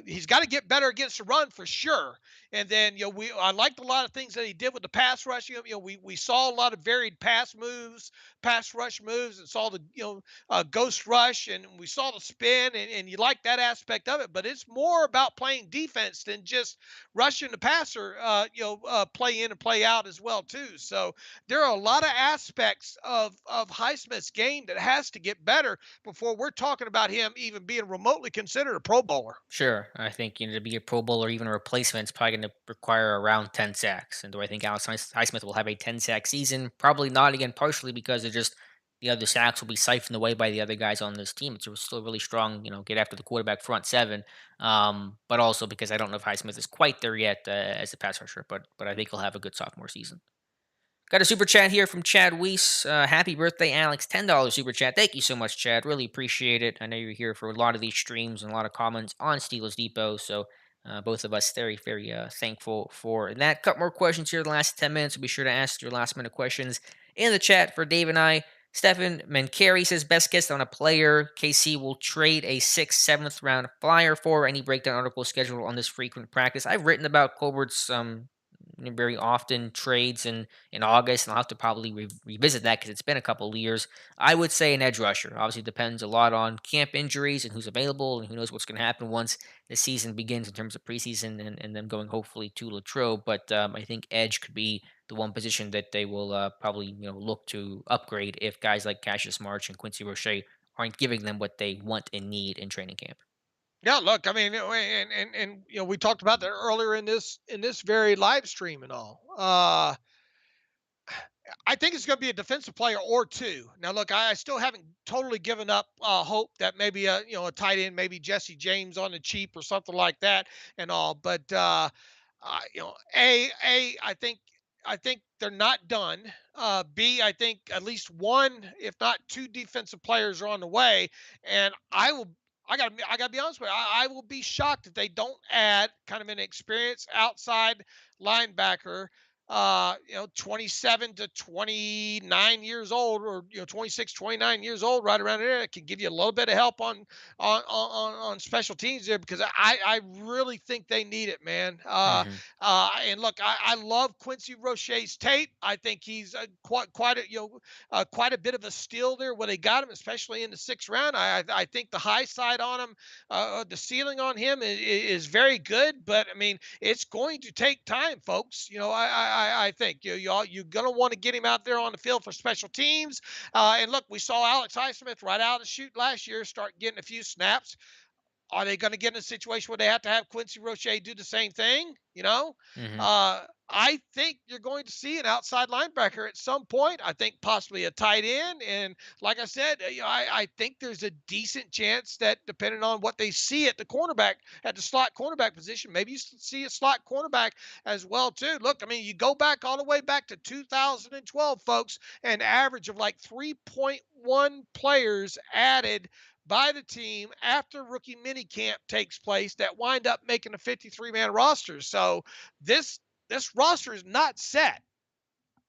He's got to get better against the run for sure. And then I liked a lot of things that he did with the pass rush. We saw a lot of varied pass rush moves, and saw the ghost rush, and we saw the spin, and you like that aspect of it. But it's more about playing defense than just rushing the passer. Play in and play out as well too. So there are a lot of aspects of Highsmith's game that has to get better before we're talking about him even being remotely considered a Pro Bowler. Sure. I think to be a Pro Bowl or even a replacement, it's probably going to require around 10 sacks. And do I think Alex Highsmith will have a 10 sack season? Probably not. Again, partially because of just the other sacks will be siphoned away by the other guys on this team. It's still really strong, get after the quarterback front seven. But also because I don't know if Highsmith is quite there yet as a pass rusher, but I think he'll have a good sophomore season. Got a super chat here from Chad Weiss. Happy birthday, Alex. $10 super chat. Thank you so much, Chad. Really appreciate it. I know you're here for a lot of these streams and a lot of comments on Steelers Depot. So, both of us very, very thankful for that. Couple more questions here in the last 10 minutes. So be sure to ask your last minute questions in the chat for Dave and I. Stefan Mancari says, best guess on a player KC will trade a 6th, 7th round flyer for. Any breakdown article scheduled on this frequent practice? I've written about Colbert's very often trades in August, and I'll have to probably revisit that because it's been a couple of years. I would say an edge rusher. Obviously, it depends a lot on camp injuries and who's available, and who knows what's going to happen once the season begins in terms of preseason and them going hopefully to Latrobe. But I think edge could be the one position that they will probably look to upgrade if guys like Cassius March and Quincy Roche aren't giving them what they want and need in training camp. Yeah, look, I mean, and we talked about that earlier in this very live stream and all. I think it's going to be a defensive player or two. Now, look, I still haven't totally given up hope that maybe a tight end, maybe Jesse James on the cheap or something like that and all. But I think they're not done. B, I think at least one, if not two, defensive players are on the way, and I gotta be honest with you. I will be shocked if they don't add kind of an experienced outside linebacker 27 to 29 years old, or 26, 29 years old, right around there. It can give you a little bit of help on special teams there, because I really think they need it, man. Hmm. And look, I love Quincy Roche's tape. I think he's quite a bit of a steal there when they got him, especially in the 6th round. I think the high side on him, the ceiling on him is very good, but I mean, it's going to take time, folks. I think you're going to want to get him out there on the field for special teams. And look, we saw Alex Highsmith right out of the chute last year start getting a few snaps. Are they going to get in a situation where they have to have Quincy Roche do the same thing? Hmm. I think you're going to see an outside linebacker at some point. I think possibly a tight end. And like I said, I think there's a decent chance that, depending on what they see at the slot cornerback position, maybe you see a slot cornerback as well too. Look, I mean, you go back all the way back to 2012, folks, an average of like 3.1 players added by the team after rookie minicamp takes place that wind up making a 53-man roster. So this this roster is not set.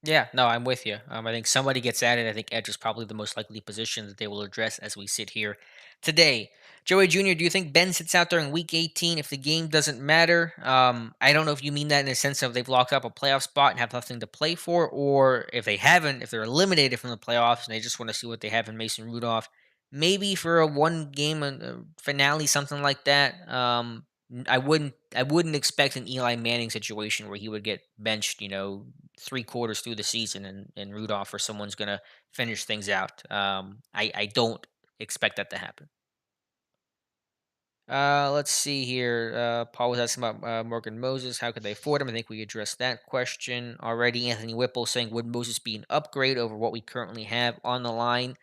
Yeah, no, I'm with you. I think somebody gets at it. I think edge is probably the most likely position that they will address as we sit here today. Joey Jr., do you think Ben sits out during Week 18 if the game doesn't matter? I don't know if you mean that in the sense of they've locked up a playoff spot and have nothing to play for, or if they haven't, if they're eliminated from the playoffs and they just want to see what they have in Mason Rudolph, maybe for a one game finale, something like that. I wouldn't expect an Eli Manning situation where he would get benched, 3 quarters through the season, and Rudolph or someone's gonna finish things out. I don't expect that to happen. Let's see here. Paul was asking about Morgan Moses. How could they afford him? I think we addressed that question already. Anthony Whipple saying, would Moses be an upgrade over what we currently have on the line?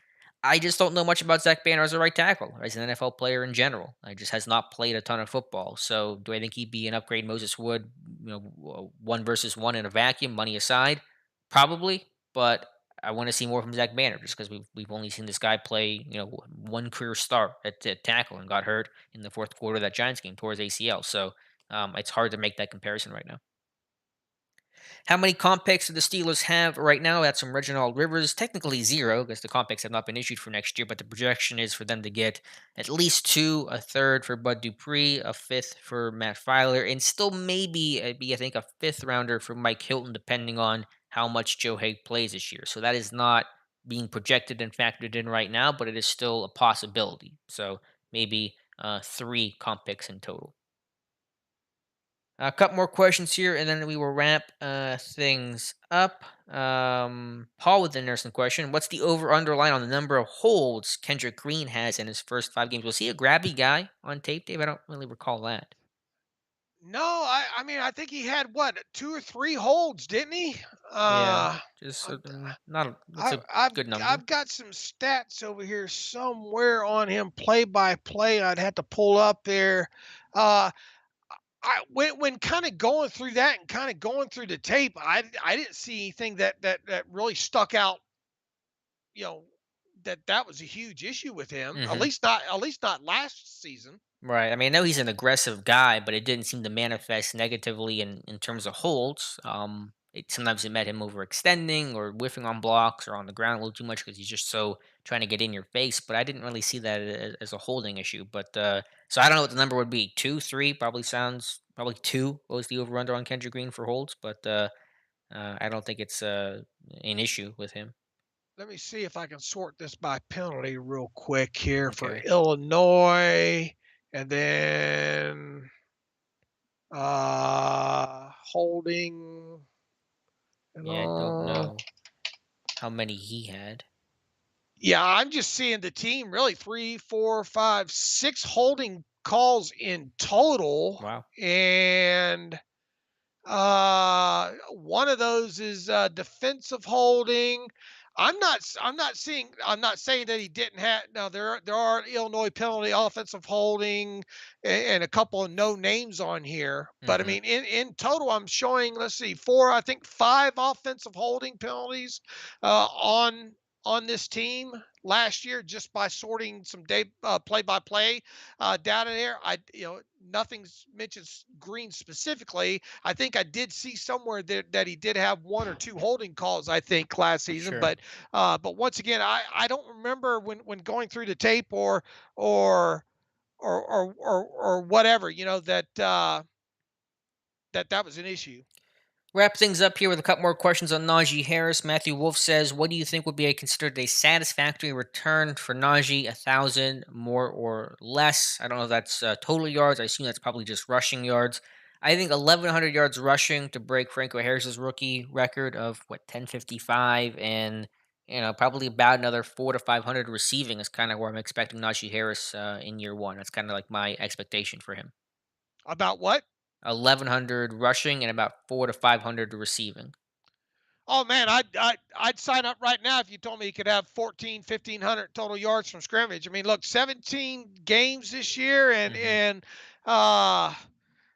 I just don't know much about Zach Banner as a right tackle, or as an NFL player in general. He just has not played a ton of football. So, do I think he'd be an upgrade? Moses would, one versus one in a vacuum, money aside, probably. But I want to see more from Zach Banner, just because we've only seen this guy play, one career start at tackle and got hurt in the fourth quarter of that Giants game, tore his ACL. So it's hard to make that comparison right now. How many comp picks do the Steelers have right now? That's from Reginald Rivers. Technically zero, because the comp picks have not been issued for next year, but the projection is for them to get at least two, a third for Bud Dupree, a fifth for Matt Filer, and still maybe, I think, a fifth rounder for Mike Hilton, depending on how much Joe Haig plays this year. So that is not being projected and factored in right now, but it is still a possibility. So maybe three comp picks in total. A couple more questions here, and then we will wrap things up. Paul with the nursing question: what's the over/underline on the number of holds Kendrick Green has in his first 5 games? Was he a grabby guy on tape, Dave? I don't really recall that. No, I mean, I think he had what, 2 or 3 holds, didn't he? Yeah, Uh, just I not a. That's I a I've good number. I've got some stats over here somewhere on him play by play. I'd have to pull up there. Uh, I when kind of going through that and kind of going through the tape, I didn't see anything that really stuck out. You know, that was a huge issue with him. Hmm. At least not last season. Right. I mean, I know he's an aggressive guy, but it didn't seem to manifest negatively in terms of holds. Sometimes it met him overextending or whiffing on blocks or on the ground a little too much because he's just so trying to get in your face. But I didn't really see that as a holding issue. But so I don't know what the number would be. Two, three probably sounds probably two was the over under on Kendrick Green for holds, but I don't think it's an issue with him. Let me see if I can sort this by penalty real quick here for Okay. Illinois, and then holding and Yeah, I don't know how many he had. yeah, I'm just seeing the team really three, four, five, six holding calls in total, Wow. and one of those is defensive holding. I'm not saying that he didn't have. Now there are Illinois penalty offensive holding and a couple of no names on here. But I Hmm. mean, in total, I'm showing. Let's see, four. I think five offensive holding penalties on this team last year just by sorting some day play by play data there. Nothing's mentions Green specifically. I think I did see somewhere that he did have one or two holding calls. I think last season, Sure. but once again, I don't remember when going through the tape or or whatever that was an issue. Wrap things up here with a couple more questions on Najee Harris. Matthew Wolf says, "What do you think would be considered a satisfactory return for Najee? 1,000 more or less? I don't know if that's total yards. I assume that's probably just rushing yards. I think 1,100 yards rushing to break Franco Harris's rookie record of 1055, and probably about another 400 to 500 receiving is kind of where I'm expecting Najee Harris in year one. That's kind of like my expectation for him. About what? 1,100 rushing and about 400 to 500 receiving." Oh man, I'd sign up right now if you told me he could have 14, 1,500 total yards from scrimmage. I mean, look, 17 games this year, Mhm. and uh,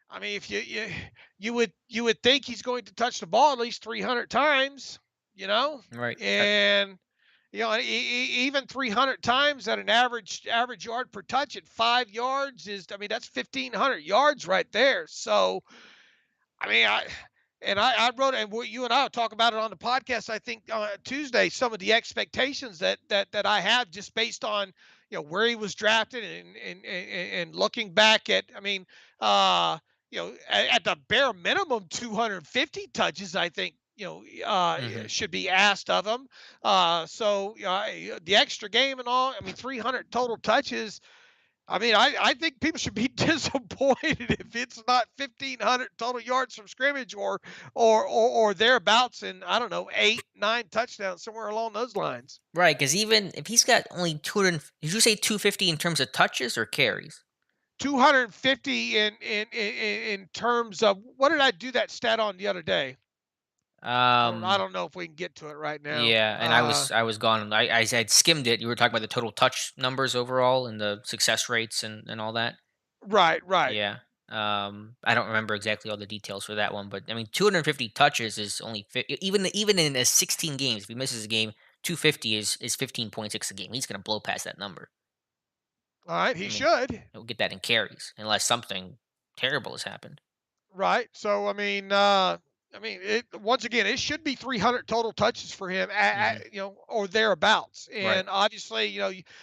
I mean, if you would think he's going to touch the ball at least 300 times, you know, Right. and even 300 times at an average yard per touch at 5 yards is, I mean, that's 1,500 yards right there. So I mean, and I wrote, and you and I will talk about it on the podcast. I think Tuesday, some of the expectations that I have just based on where he was drafted and looking back at, I mean, at the bare minimum, 250 touches. I think Hmm. should be asked of him. So the extra game and all. I mean, 300 total touches. I mean, I think people should be disappointed if it's not 1,500 total yards from scrimmage or thereabouts, and I don't know, 8, 9 touchdowns somewhere along those lines. Right, because even if he's got only 200, did you say 250 in terms of touches or carries? 250 in terms of what did I do that stat on the other day? I Um, don't know if we can get to it right now. yeah, and I was gone. I had skimmed it. You were talking about the total touch numbers overall and the success rates and all that. Right, right, Yeah. I don't remember exactly all the details for that one, but I mean, 250 touches is only even in a 16 games. If he misses a game, 250 is 15.6 a game. He's gonna blow past that number. all right, he I mean, should. he'll get that in carries unless something terrible has happened. Right. So I mean, once again, it should be 300 total touches for him, Hmm. or thereabouts. Right. And obviously,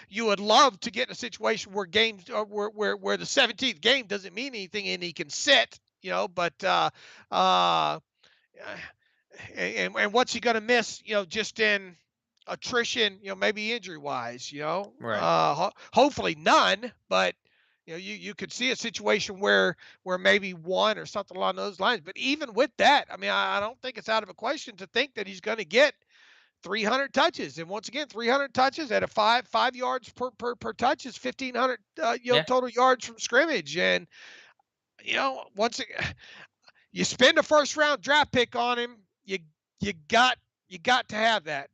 you would love to get in a situation where games, where the 17th game doesn't mean anything and he can sit, but uh, and what's he going to miss, just in attrition, maybe injury wise, Right. hopefully none, but you could see a situation where maybe one or something along those lines. But even with that, I mean, I don't think it's out of a question to think that he's going to get 300 touches. And once again, 300 touches at a five yards per touch is 1,500 Yeah. total yards from scrimmage. And once you spend a first round draft pick on him, you got you got to have that.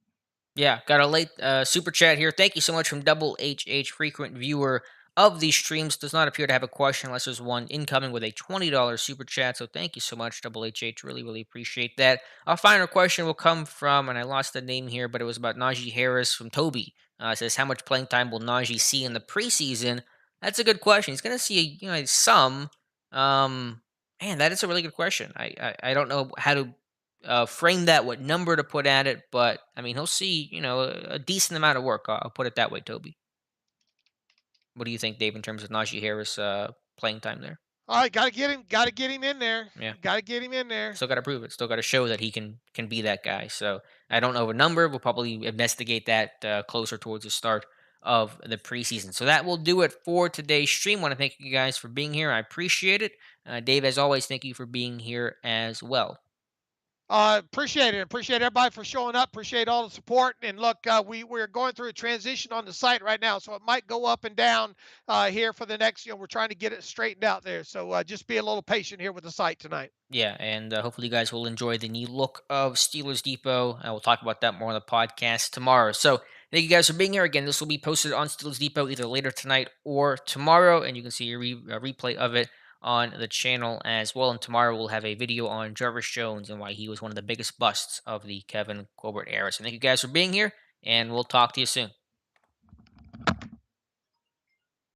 Yeah, got a late super chat here. Thank you so much from Double HH, frequent viewer of these streams. Does not appear to have a question unless there's one incoming with a $20 super chat. So thank you so much, Double HH. Really, really appreciate that. Our final question will come from, and I lost the name here, but it was about Najee Harris from Toby. It says, how much playing time will Najee see in the preseason? That's a good question. He's going to see, some. Um, Man, that is a really good question. I don't know how to frame that, what number to put at it, but I mean, he'll see, a decent amount of work. I'll put it that way, Toby. What do you think, Dave, in terms of Najee Harris playing time there? All right, got to get him in there. Yeah, Got to get him in there. still got to prove it. Still got to show that he can be that guy. So I don't know a number. We'll probably investigate that closer towards the start of the preseason. So that will do it for today's stream. Want to thank you guys for being here. I appreciate it. Dave, as always, thank you for being here as well. Appreciate it. Appreciate everybody for showing up. Appreciate all the support. And look, we're going through a transition on the site right now, so it might go up and down here for the next. We're trying to get it straightened out there. So just be a little patient here with the site tonight. Yeah, and hopefully you guys will enjoy the new look of Steelers Depot. We'll talk about that more on the podcast tomorrow. So thank you guys for being here. Again, this will be posted on Steelers Depot either later tonight or tomorrow, and you can see a replay of it on the channel as well. And tomorrow we'll have a video on Jarvis Jones and why he was one of the biggest busts of the Kevin Colbert era. So thank you guys for being here, and we'll talk to you soon.